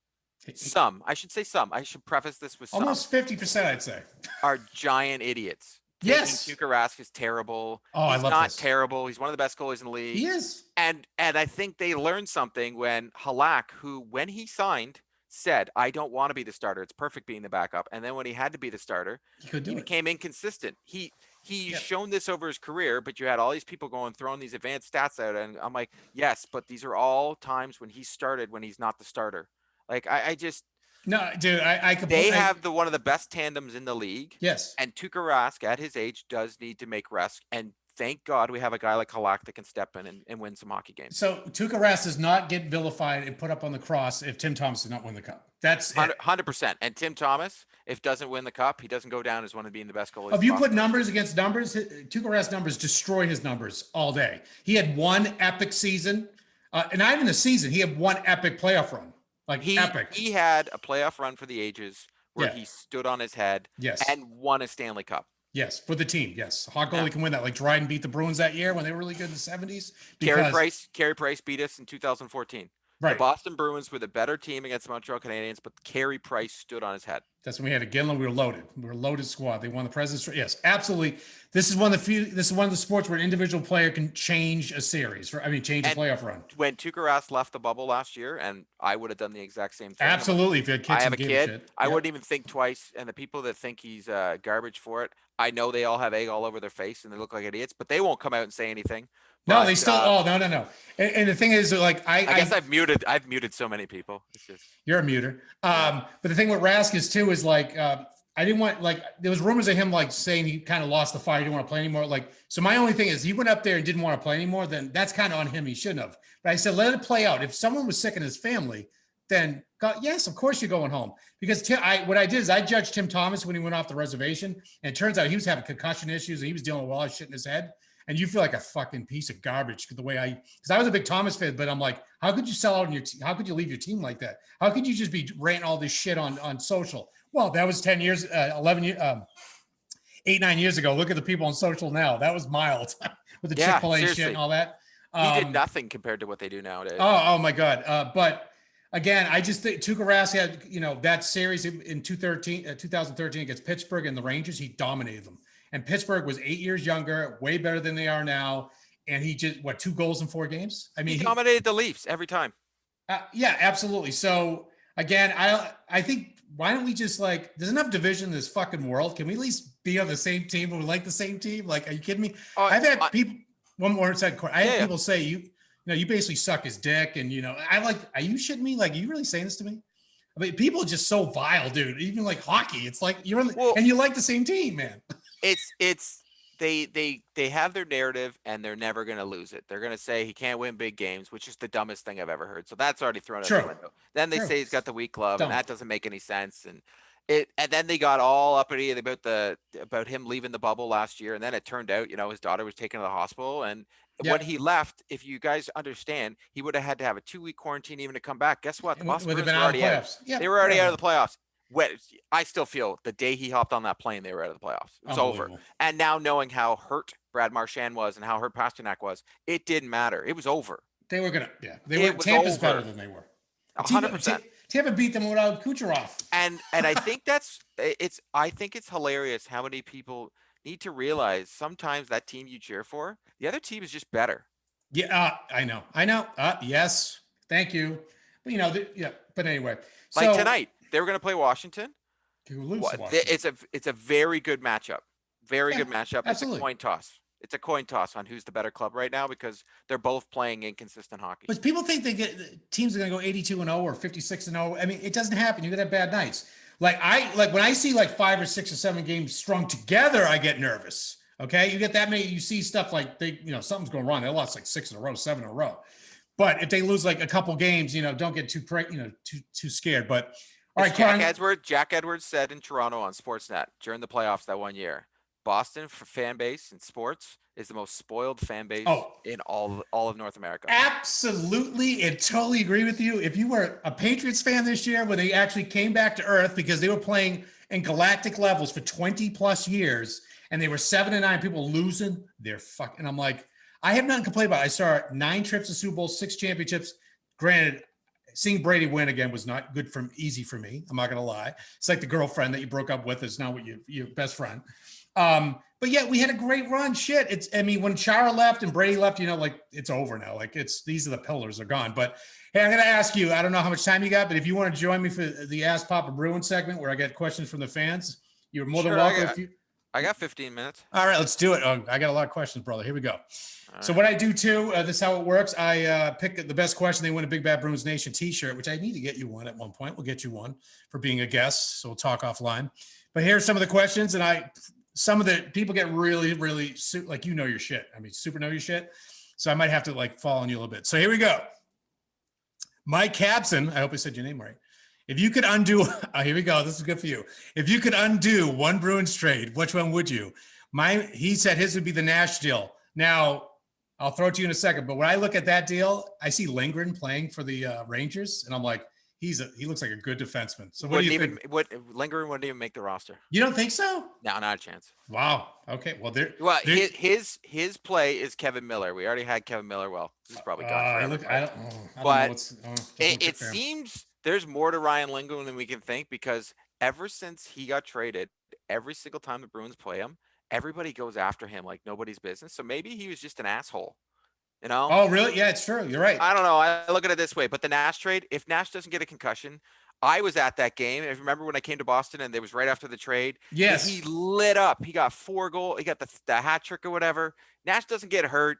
I should preface this with almost 50%, I'd say, are giant idiots. Yes. Tuukka Rask is terrible. Oh, He's I love not this. terrible. He's one of the best goalies in the league. He is. And I think they learned something when Halak, who when he signed, said, I don't want to be the starter. It's perfect being the backup. And then when he had to be the starter, he became inconsistent. He's shown this over his career, but you had all these people throwing these advanced stats out. And I'm like, yes, but these are all times when he started when he's not the starter. Like no, dude, they have one of the best tandems in the league. Yes. And Tuukka Rask at his age does need to make rest. And thank God we have a guy like Halak that can step in and win some hockey games. So Tuukka Rask does not get vilified and put up on the cross if Tim Thomas does not win the cup. That's 100%. And Tim Thomas, if doesn't win the cup, he doesn't go down as one of being the best goalies. If you put numbers against numbers, Tuukka Rask numbers destroy his numbers all day. He had one epic season, and not even a season. He had one epic playoff run. Epic. He had a playoff run for the ages where he stood on his head and won a Stanley Cup. Yes, for the team. Yes, hot goalie can win that. Like Dryden beat the Bruins that year when they were really good in the 70s. Carey Price beat us in 2014. Right. The Boston Bruins were the better team against the Montreal Canadiens, but Carey Price stood on his head. That's when we had a Ginland. We were loaded. We were a loaded squad. They won the President's. Yes, absolutely. This is one of the few. This is one of the sports where an individual player can change a series. I mean, change a And playoff run. when Tuukka Rask left the bubble last year, and I would have done the exact same thing. Absolutely. If you had kids, I have who a gave kid. shit. I Yep. wouldn't even think twice. And the people that think he's garbage for it, I know they all have egg all over their face and they look like idiots, but they won't come out and say anything. No, But, they still. Oh, no. And the thing is, like, I guess I've muted so many people. It's just you're a muter. But the thing with Rask is too is like, I didn't want, like, there was rumors of him like saying he kind of lost the fire, he didn't want to play anymore. Like, so my only thing is he went up there and didn't want to play anymore. Then that's kind of on him. He shouldn't have. But I said, let it play out. If someone was sick in his family, then yes, of course you're going home. Because what I did is I judged Tim Thomas when he went off the reservation, and it turns out he was having concussion issues and he was dealing with all that shit in his head. And you feel like a fucking piece of garbage the way because I was a big Thomas fan, but I'm like, how could you sell out in your team? How could you leave your team like that? How could you just be ranting all this shit on social? Well, that was 10 years, 11 years, 8-9 years ago. Look at the people on social now. That was mild with the Chick-fil-A shit and all that. He did nothing compared to what they do nowadays. Oh my God. But again, I just think Tuukka Rask had, that series in 2013 against Pittsburgh and the Rangers, he dominated them. And Pittsburgh was 8 years younger, way better than they are now. And he just, 2 goals in 4 games? I mean, he dominated the Leafs every time. Yeah, absolutely. So again, I think, why don't we just there's enough division in this fucking world. Can we at least be on the same team when we like the same team? Like, are you kidding me? I've had people, one more second, I had people say, you basically suck his dick. And, are you shitting me? Like, are you really saying this to me? I mean, people are just so vile, dude. Even like hockey, it's like and you like the same team, man. They have their narrative and they're never going to lose it. They're going to say he can't win big games, which is the dumbest thing I've ever heard. So that's already thrown out the window. Then they say he's got the weak glove, and that doesn't make any sense. And then they got all uppity about him leaving the bubble last year. And then it turned out, his daughter was taken to the hospital, and when he left, if you guys understand, he would have had to have a 2-week quarantine even to come back. Guess what? The Boston Bruins were already out. They were already out of the playoffs. I still feel the day he hopped on that plane, they were out of the playoffs. It was over. And now knowing how hurt Brad Marchand was and how hurt Pasternak was, it didn't matter. It was over. They were Tampa's better than they were. 100%. Tampa beat them without Kucherov. And I think I think it's hilarious how many people need to realize sometimes that team you cheer for, the other team is just better. Yeah, I know. Yes, thank you. But but anyway. Like tonight, they were going to play Washington. Washington. It's a very good matchup. Very good matchup. Absolutely. It's a coin toss. It's a coin toss on who's the better club right now because they're both playing inconsistent hockey. But people think teams are going to go 82-0 or 56-0. I mean, it doesn't happen. You're going to have bad nights. When I see 5 or 6 or 7 games strung together, I get nervous. Okay, you get that many, you see stuff like something's going wrong. They lost 6 in a row, 7 in a row. But if they lose a couple games, don't get too scared. But all right, Jack Edwards said in Toronto on Sportsnet during the playoffs that one year, Boston for fan base in sports is the most spoiled fan base in all of North America. Absolutely, and totally agree with you. If you were a Patriots fan this year, when they actually came back to earth because they were playing in galactic levels for 20 plus years, and they were 7-9, people losing their fucking. I'm like, I have nothing to complain about. I saw 9 trips to Super Bowl, 6 championships. Granted, seeing Brady win again was not easy for me. I'm not gonna lie. It's like the girlfriend that you broke up with is now what your best friend. But yeah, we had a great run. Shit. When Chara left and Brady left, it's over now. These are the pillars, are gone. But hey, I'm going to ask you, I don't know how much time you got, but if you want to join me for the Ask Papa Bruin segment where I get questions from the fans, you're more than welcome. I got 15 minutes. All right, let's do it. I got a lot of questions, brother. Here we go. So what I do too, this is how it works. I pick the best question. They win a Big Bad Bruins Nation t-shirt, which I need to get you one at one point. We'll get you one for being a guest. So we'll talk offline. But here's some of the questions. And some of the people get really, really your shit. Super know your shit. So I might have to fall on you a little bit. So here we go. Mike Capson, I hope I said your name right. If you could undo, here we go. This is good for you. If you could undo one Bruins trade, which one would you? He said his would be the Nash deal. Now, I'll throw it to you in a second. But when I look at that deal, I see Lindgren playing for the Rangers, and I'm like, he looks like a good defenseman. So what do you think? Lindgren wouldn't even make the roster. You don't think so? No, not a chance. Wow. Okay. Well, his play is Kevin Miller. We already had Kevin Miller. Well, he's probably gone forever. But it seems there's more to Ryan Lindgren than we can think because ever since he got traded, every single time the Bruins play him, everybody goes after him like nobody's business. So maybe he was just an asshole, you know? Oh, really? Yeah, it's true. You're right. I don't know. I look at it this way, but the Nash trade, if Nash doesn't get a concussion, I was at that game. If you remember when I came to Boston and it was right after the trade, Yes. he lit up. He got 4 goals. He got the hat trick or whatever. Nash doesn't get hurt.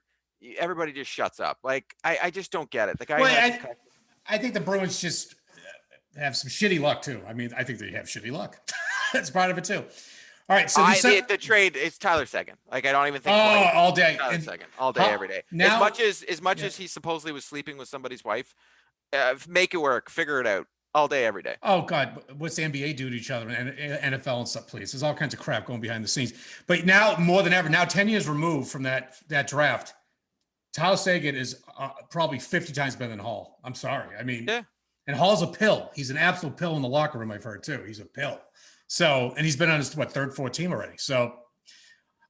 Everybody just shuts up. Like, I just don't get it. The guy Well, I think the Bruins just have some shitty luck too. I mean, I think they have shitty luck. That's part of it too. All right, so the trade is Tyler Seguin. Like, I don't even think all day, Tyler Seguin, all day, every day. Now, as much as he supposedly was sleeping with somebody's wife, make it work, figure it out, all day, every day. Oh God, what's the NBA do to each other and NFL and stuff? Please, there's all kinds of crap going behind the scenes. But now more than ever, now 10 years removed from that draft, Tyler Seguin is probably 50 times better than Hall. I'm sorry. I mean, yeah. And Hall's a pill. He's an absolute pill in the locker room. I've heard too. He's a pill. So, and he's been on his third, fourth team already. So,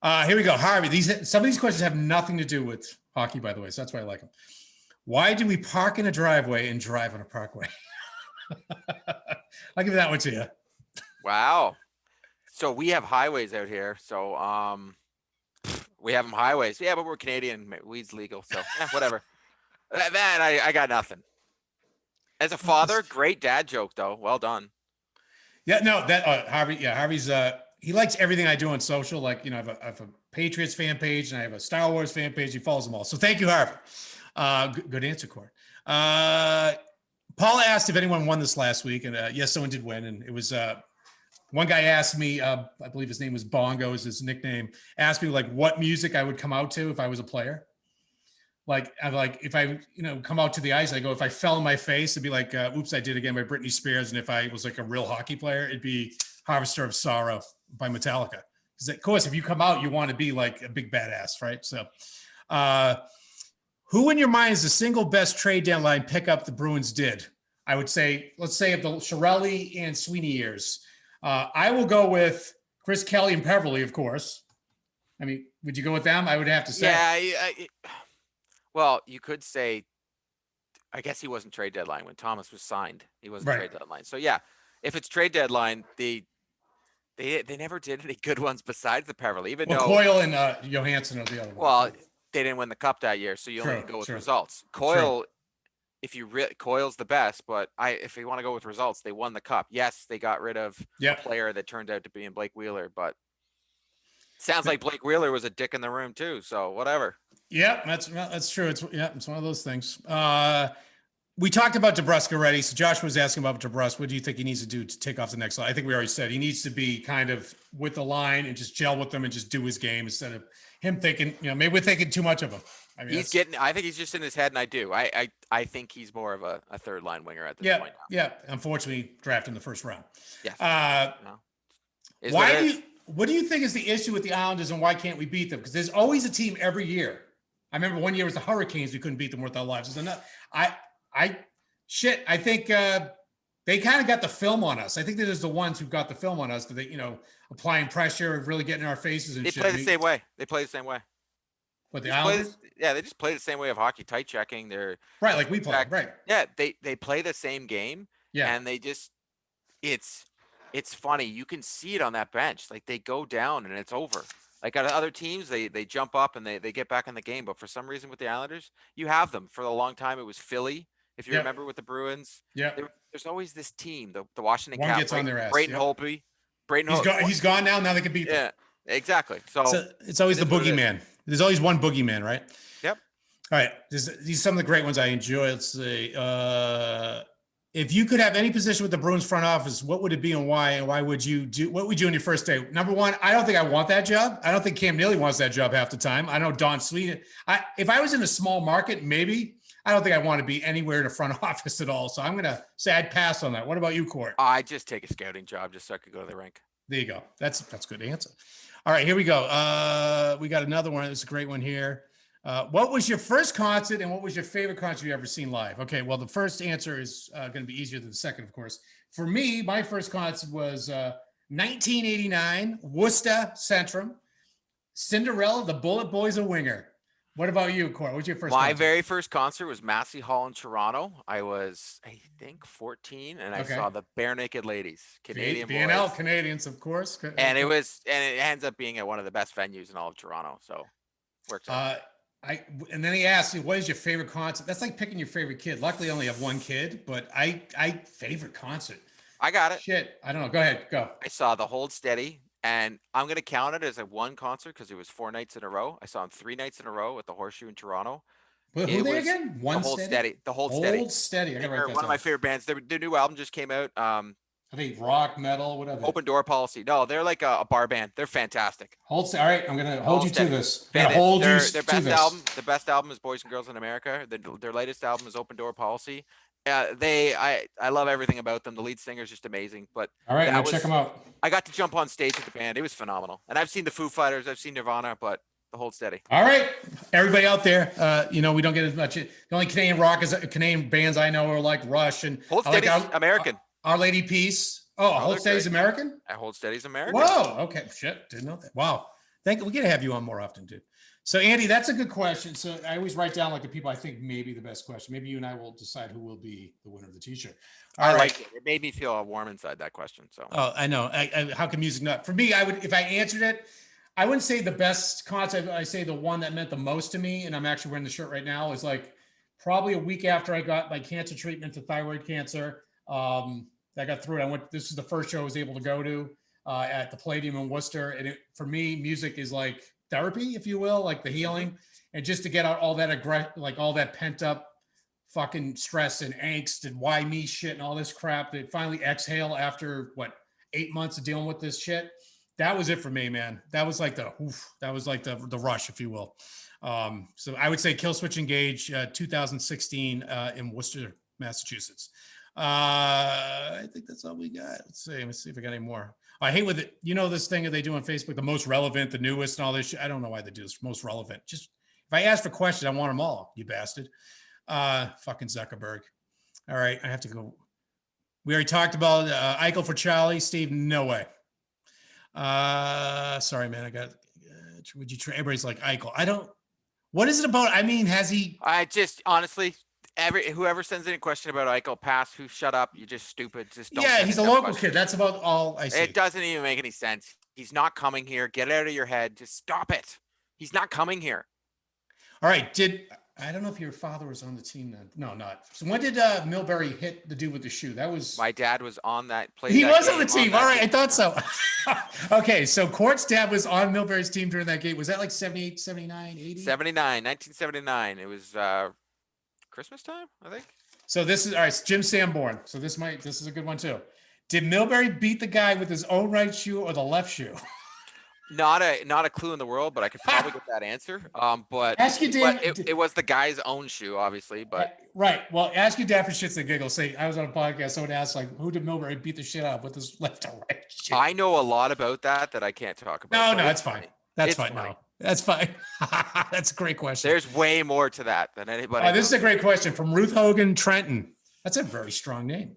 here we go, Harvey. Some of these questions have nothing to do with hockey, by the way. So that's why I like them. Why do we park in a driveway and drive on a parkway? I'll give that one to you. Wow. So we have highways out here. So we have them highways. Yeah, but we're Canadian. Weed's legal. So whatever. That I got nothing. As a father, great dad joke though. Well done. Yeah, no, that Harvey. Yeah, Harvey's. He likes everything I do on social. Like, you know, I have a Patriots fan page and I have a Star Wars fan page. He follows them all. So thank you, Harvey. Good answer, Court. Paula asked if anyone won this last week, and yes, someone did win. And it was one guy asked me. I believe his name was Bongo, is his nickname. Asked me like what music I would come out to if I was a player. Like if I come out to the ice, I go, if I fell on my face, it'd be like "Oops, I Did Again" by Britney Spears, and if I was like a real hockey player, it'd be "Harvester of Sorrow" by Metallica. Because of course, if you come out, you want to be like a big badass, right? So, who in your mind is the single best trade deadline pickup the Bruins did? I would say, let's say of the Chiarelli and Sweeney years, I will go with Chris Kelly and Peverly, of course. I mean, would you go with them? I would have to say. Yeah. Well, you could say, I guess he wasn't trade deadline when Thomas was signed. He wasn't trade deadline. So yeah, if it's trade deadline, they never did any good ones besides the Peverly. Even though Coyle and Johansson are the other one. Well, they didn't win the cup that year, so you only can go with results. Coyle, Coyle's the best, but if you want to go with results, they won the cup. Yes, they got rid of a player that turned out to be in Blake Wheeler, but sounds like Blake Wheeler was a dick in the room too. So whatever. Yeah, that's true. It's one of those things. We talked about DeBrusk already. So Josh was asking about DeBrusk. What do you think he needs to do to take off the next line? I think we already said he needs to be kind of with the line and just gel with them and just do his game instead of him thinking, maybe we're thinking too much of him. I mean, I think he's just in his head, and I do. I think he's more of a third line winger at this point now. Yeah. Unfortunately, drafted in the first round. Yes. What do you think is the issue with the Islanders, and why can't we beat them? Because there's always a team every year. I remember one year it was the Hurricanes. We couldn't beat them worth our lives. I think they kind of got the film on us. I think they're just the ones who got the film on us. That they, applying pressure, really getting in our faces and shit. They play the same way. But the Islanders? They just play the same way of hockey, tight checking. They're right, like we play. Right. Yeah, they play the same game. Yeah, and they just it's funny. You can see it on that bench. Like they go down and it's over. Like at other teams, they jump up and they get back in the game. But for some reason with the Islanders, you have them for a long time. It was Philly, if you remember, with the Bruins. Yeah. There's always this team, the Washington One Capitals. gets on their ass. Brayden Holtby. He's gone now. Now they can beat them. Yeah, exactly. So it's always the boogeyman. There's always one boogeyman, right? Yep. All right. These are some of the great ones I enjoy. Let's see. If you could have any position with the Bruins front office, what would it be and why? And why would you do? What would you do on your first day? Number one, I don't think I want that job. I don't think Cam Neely wants that job half the time. I know Don Sweeney. If I was in a small market, maybe. I don't think I want to be anywhere in the front office at all. So I'm going to say I'd pass on that. What about you, Court? I just take a scouting job just so I could go to the rink. There you go. That's a good answer. All right, here we go. We got another one. It's a great one here. What was your first concert and what was your favorite concert you ever seen live? Okay, well, the first answer is going to be easier than the second, of course. For me, my first concert was 1989, Worcester Centrum, Cinderella, the Bullet Boys of Winger. What about you, Cor? What's your first My concert? very first concert was Massey Hall in Toronto. I was, I think, 14, and I Okay. saw the Bare Naked Ladies, Canadian BNL boys. Canadians, of course. And Okay. it ends up being at one of the best venues in all of Toronto. So works out. Uh, and then he asked you, what is your favorite concert? That's like picking your favorite kid. Luckily, I only have one kid, but I favorite concert. I got it. Shit, I don't know. Go ahead, go. I saw the Hold Steady, and I'm gonna count it as a one concert because it was 4 nights in a row. I saw him 3 nights in a row at the Horseshoe in Toronto. Who It they was again? the One Hold Steady. Steady, the Hold Steady. Hold Steady. I gotta write They're that one of my down. favorite bands. Their new album just came out. I think rock, metal, whatever. Open Door Policy. No, they're like a bar band. They're fantastic. Hold. All right, I'm gonna hold Hold you to Steady. this. I'm gonna hold you Their to best this. album, the best album is Boys and Girls in America. Their latest album is Open Door Policy. I love everything about them. The lead singer is just amazing. But All right, I'm that gonna check them was out. I got to jump on stage with the band. It was phenomenal. And I've seen the Foo Fighters, I've seen Nirvana, but the Hold Steady. All right, everybody out there, we don't get as much. The only Canadian rock is Canadian bands I know are like Rush and Hold I like Steady's American. Our Lady Peace. Oh, Hold Steady's American. Hold Steady's American. Whoa. Okay. Shit. Didn't know that. Wow. We gotta have you on more often, dude. So Andy, that's a good question. So I always write down like the people I think may be the best question. Maybe you and I will decide who will be the winner of the T-shirt. I like it. It made me feel warm inside that question. So. Oh, I know. How can music not? For me, I would if I answered it, I wouldn't say the best concert. I say the one that meant the most to me, and I'm actually wearing the shirt right now. Is like probably a week after I got my cancer treatment for thyroid cancer. I got through it. This is the first show I was able to go to at the Palladium in Worcester, and for me, music is like therapy, if you will, like the healing, and just to get out all that all that pent up fucking stress and angst and why me shit and all this crap that finally exhale after 8 months of dealing with this shit. That was it for me, man. That was like the rush, if you will. So I would say Killswitch Engage 2016 in Worcester, Massachusetts. I think that's all we got. Let's see if I got any more. I hate with it. This thing that they do on Facebook, the most relevant, the newest and all this shit. I don't know why they do this. Most relevant. Just if I ask for questions, I want them all, you bastard. Fucking Zuckerberg. All right. I have to go. We already talked about Eichel for Charlie. Steve, no way. Sorry, man. Would you try? Everybody's like Eichel. What is it about? I mean, has he? I just honestly, whoever sends any question about Eichel, pass. Who shut up? You're just stupid. Just don't. Yeah, he's a local kid. That's about all I see. It doesn't even make any sense. He's not coming here. Get it out of your head. Just stop it. He's not coming here. All right. I don't know if your father was on the team then. No, not. So when did Milbury hit the dude with the shoe? That was my dad was on that. He was on the team. All right, I thought so. Okay, so Court's dad was on Milbury's team during that game. Was that like 78, 79, 80? 1979. It was Christmas time, I think. So this is all right. Jim Sanborn. So this is a good one too. Did Milbury beat the guy with his own right shoe or the left shoe? Not a clue in the world, but I could probably get that answer. But ask your dad. It was the guy's own shoe, obviously. But right. Well, ask your dad for shits and giggles. Say I was on a podcast. Someone asked who did Milbury beat the shit out of with his left or right shoe? I know a lot about that I can't talk about. No, that's fine. That's fine. No, that's fine. That's a great question. There's way more to that than anybody. This is a great question from Ruth Hogan Trenton. That's a very strong name,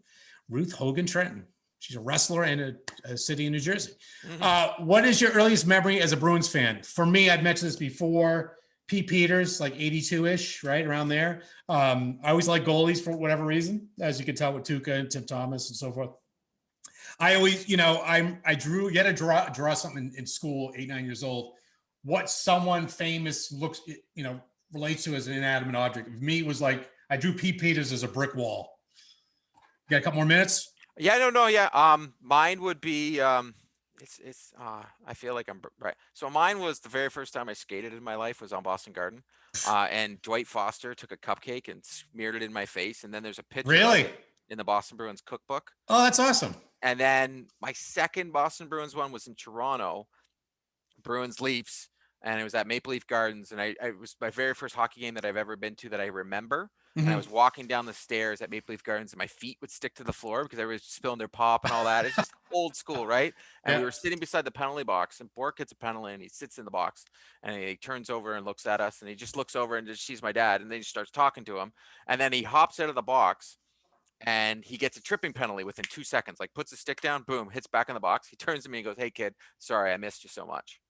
Ruth Hogan Trenton. She's a wrestler in a city in New Jersey. Mm-hmm. What is your earliest memory as a Bruins fan? For me, I've mentioned this before. Pete Peters, like 82-ish, right around there. I always like goalies for whatever reason, as you can tell with Tuukka and Tim Thomas and so forth. I always, I drew. You had to draw something in school, 8, 9 years old. What someone famous looks, relates to as an inanimate object. Me was like I drew Pete Peters as a brick wall. You got a couple more minutes? Yeah, no. Yeah. Mine would be, I feel like I'm right. So mine was the very first time I skated in my life was on Boston Garden. And Dwight Foster took a cupcake and smeared it in my face. And then there's a picture in the Boston Bruins cookbook. Oh, that's awesome. And then my second Boston Bruins one was in Toronto, Bruins Leafs. And it was at Maple Leaf Gardens. And it was my very first hockey game that I've ever been to that I remember. And I was walking down the stairs at Maple Leaf Gardens and my feet would stick to the floor because everybody was spilling their pop and all that. It's just old school, right? And we were sitting beside the penalty box and Bork gets a penalty and he sits in the box and he turns over and looks at us and he just looks over and just sees my dad and then he starts talking to him. And then he hops out of the box and he gets a tripping penalty within 2 seconds, like puts his stick down, boom, hits back in the box. He turns to me and goes, "Hey kid, sorry, I missed you so much."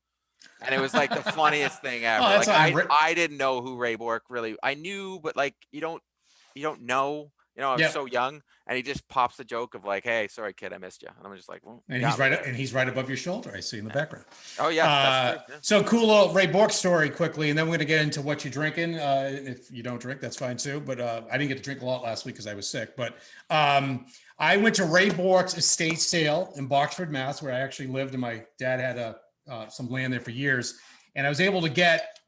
And it was like the funniest thing ever. Oh, that's Like on. I didn't know who Ray Bork really. I knew, but like you don't know. You know, I was Yeah. so young, and he just pops the joke of like, "Hey, sorry, kid, I missed you," and I'm just like, "Well, And got he's me right, there." and he's right above your shoulder. I see in the Yeah. background. Oh yes, that's true. Yeah. So cool little Ray Bork story quickly, and then we're gonna get into what you're drinking. If you don't drink, that's fine too. But I didn't get to drink a lot last week because I was sick. But I went to Ray Bork's estate sale in Boxford, Mass, where I actually lived, and my dad had some land there for years, and I was able to get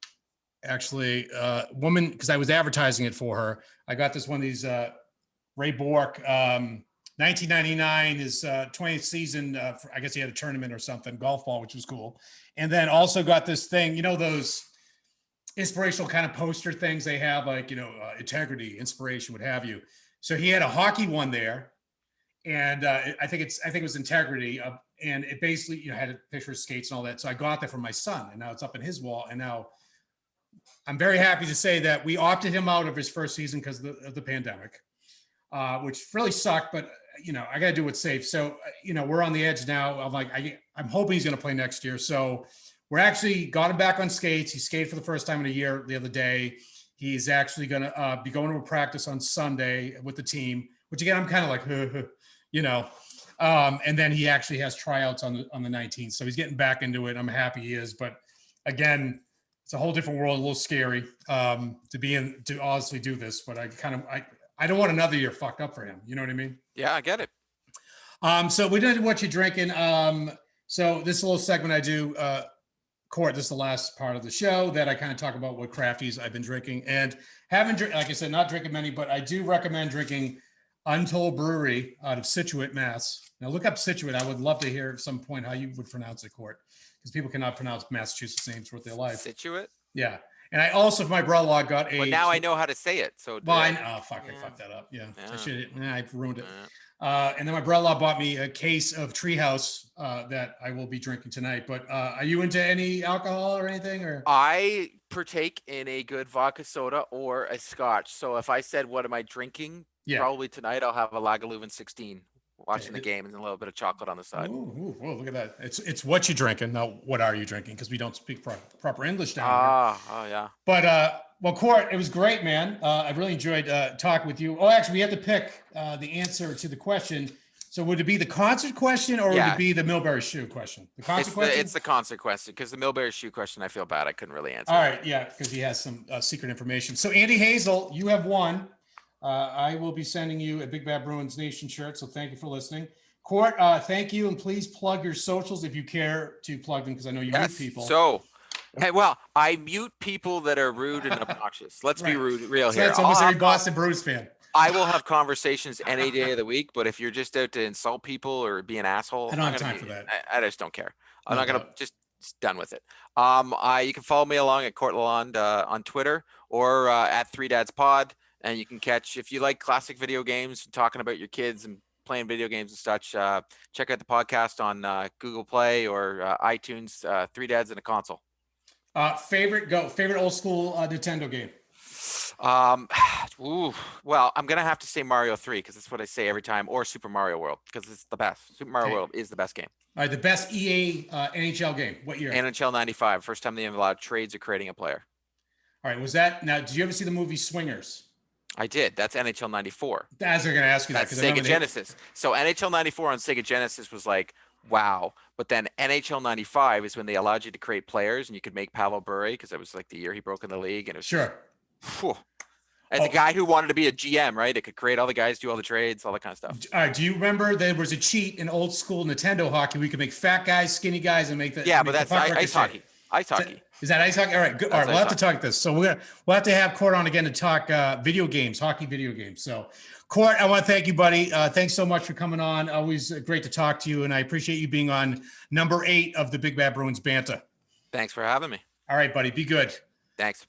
actually woman because I was advertising it for her. I got this one of these Ray Bork. 1999 is 20th season. I guess he had a tournament or something, golf ball, which was cool. And then also got this thing, you know, those inspirational kind of poster things they have, like, integrity, inspiration, what have you. So he had a hockey one there, and I think it was integrity, and it basically had a picture of skates and all that. So I got that for my son, and now it's up in his wall. And now I'm very happy to say that we opted him out of his first season because of the pandemic. Which really sucked, but I got to do what's safe. So, we're on the edge now. I'm like, I'm hoping he's going to play next year. So we're actually got him back on skates. He skated for the first time in a year the other day. He's actually going to be going to a practice on Sunday with the team, which again, I'm kind of like, and then he actually has tryouts on the 19th. So he's getting back into it. I'm happy he is, but again, it's a whole different world, a little scary to honestly do this, but I don't want another year fucked up for him. You know what I mean? Yeah, I get it. So we did what you're drinking. So this little segment I do, Court, this is the last part of the show that I kind of talk about what crafties I've been drinking and like I said, not drinking many, but I do recommend drinking Untold Brewery out of Situate, Mass. Now look up Situate. I would love to hear at some point how you would pronounce it, Court, because people cannot pronounce Massachusetts names worth their life. Situate? Yeah. And I also, for my brother-in-law, got a. Well, now I know how to say it. So. Well, I fucked that up. Yeah. I should. I ruined it. And then my brother-in-law bought me a case of Treehouse that I will be drinking tonight. But are you into any alcohol or anything? Or I partake in a good vodka soda or a scotch. So if I said, what am I drinking? Yeah. Probably tonight I'll have a Lagavulin 16 watching the game and a little bit of chocolate on the side. Ooh, look at that. It's what you drinking. Now, what are you drinking? Because we don't speak proper English down here. Oh, yeah. But, well, Court, it was great, man. I really enjoyed talking with you. Oh, actually, we have to pick the answer to the question. So would it be the concert question or would it be the Milbury shoe question? The concert question? It's the concert question because the Milbury shoe question, I feel bad. I couldn't really answer. All right. Yeah, because he has some secret information. So Andy Hazel, you have won. I will be sending you a Big Bad Bruins Nation shirt. So thank you for listening. Court, thank you. And please plug your socials if you care to plug them because I know you mute people. So, well, I mute people that are rude and obnoxious. Let's be real here. That's almost every Boston Bruins fan. I will have conversations any day of the week, but if you're just out to insult people or be an asshole, I don't have time for that. I just don't care. I'm not gonna just done with it. You can follow me along at Court Lalonde on Twitter or at 3DadsPod, and you can catch if you like classic video games, talking about your kids and playing video games and such. Check out the podcast on Google Play or iTunes. 3 Dads and a Console. Favorite old school Nintendo game. Well, I'm gonna have to say Mario 3 because that's what I say every time, or Super Mario World because it's the best. Super Mario World is the best game. All right, the best EA NHL game. What year? NHL 95. First time they allowed trades or creating a player. All right, was that now? Did you ever see the movie Swingers? I did. That's NHL 94. As they're gonna ask you that's Sega Genesis. So NHL 94 on Sega Genesis was like, wow. But then NHL 95 is when they allowed you to create players and you could make Pavel Bure because it was like the year he broke in the league and it was sure. As a guy who wanted to be a GM, right? It could create all the guys, do all the trades, all that kind of stuff. Do you remember there was a cheat in old school Nintendo hockey? We could make fat guys, skinny guys, and make the but that's ice hockey. Ice hockey. Is that ice hockey? All right, good. All right, we'll have to talk this. So we'll have to have Court on again to talk video games, hockey video games. So, Court, I want to thank you, buddy. Thanks so much for coming on. Always great to talk to you, and I appreciate you being on number 8 of the Big Bad Bruins Bantah. Thanks for having me. All right, buddy. Be good. Thanks.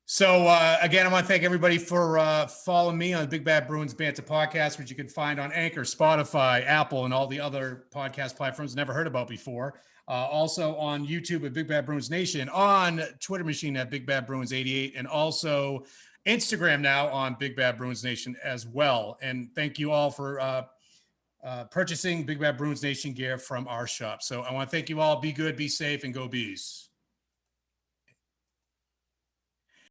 So, again, I want to thank everybody for following me on the Big Bad Bruins Bantah podcast, which you can find on Anchor, Spotify, Apple, and all the other podcast platforms never heard about before. Also on YouTube at Big Bad Bruins Nation, on Twitter machine at Big Bad Bruins 88, and also Instagram now on Big Bad Bruins Nation as well. And thank you all for purchasing Big Bad Bruins Nation gear from our shop. So I want to thank you all. Be good, be safe, and go Bees.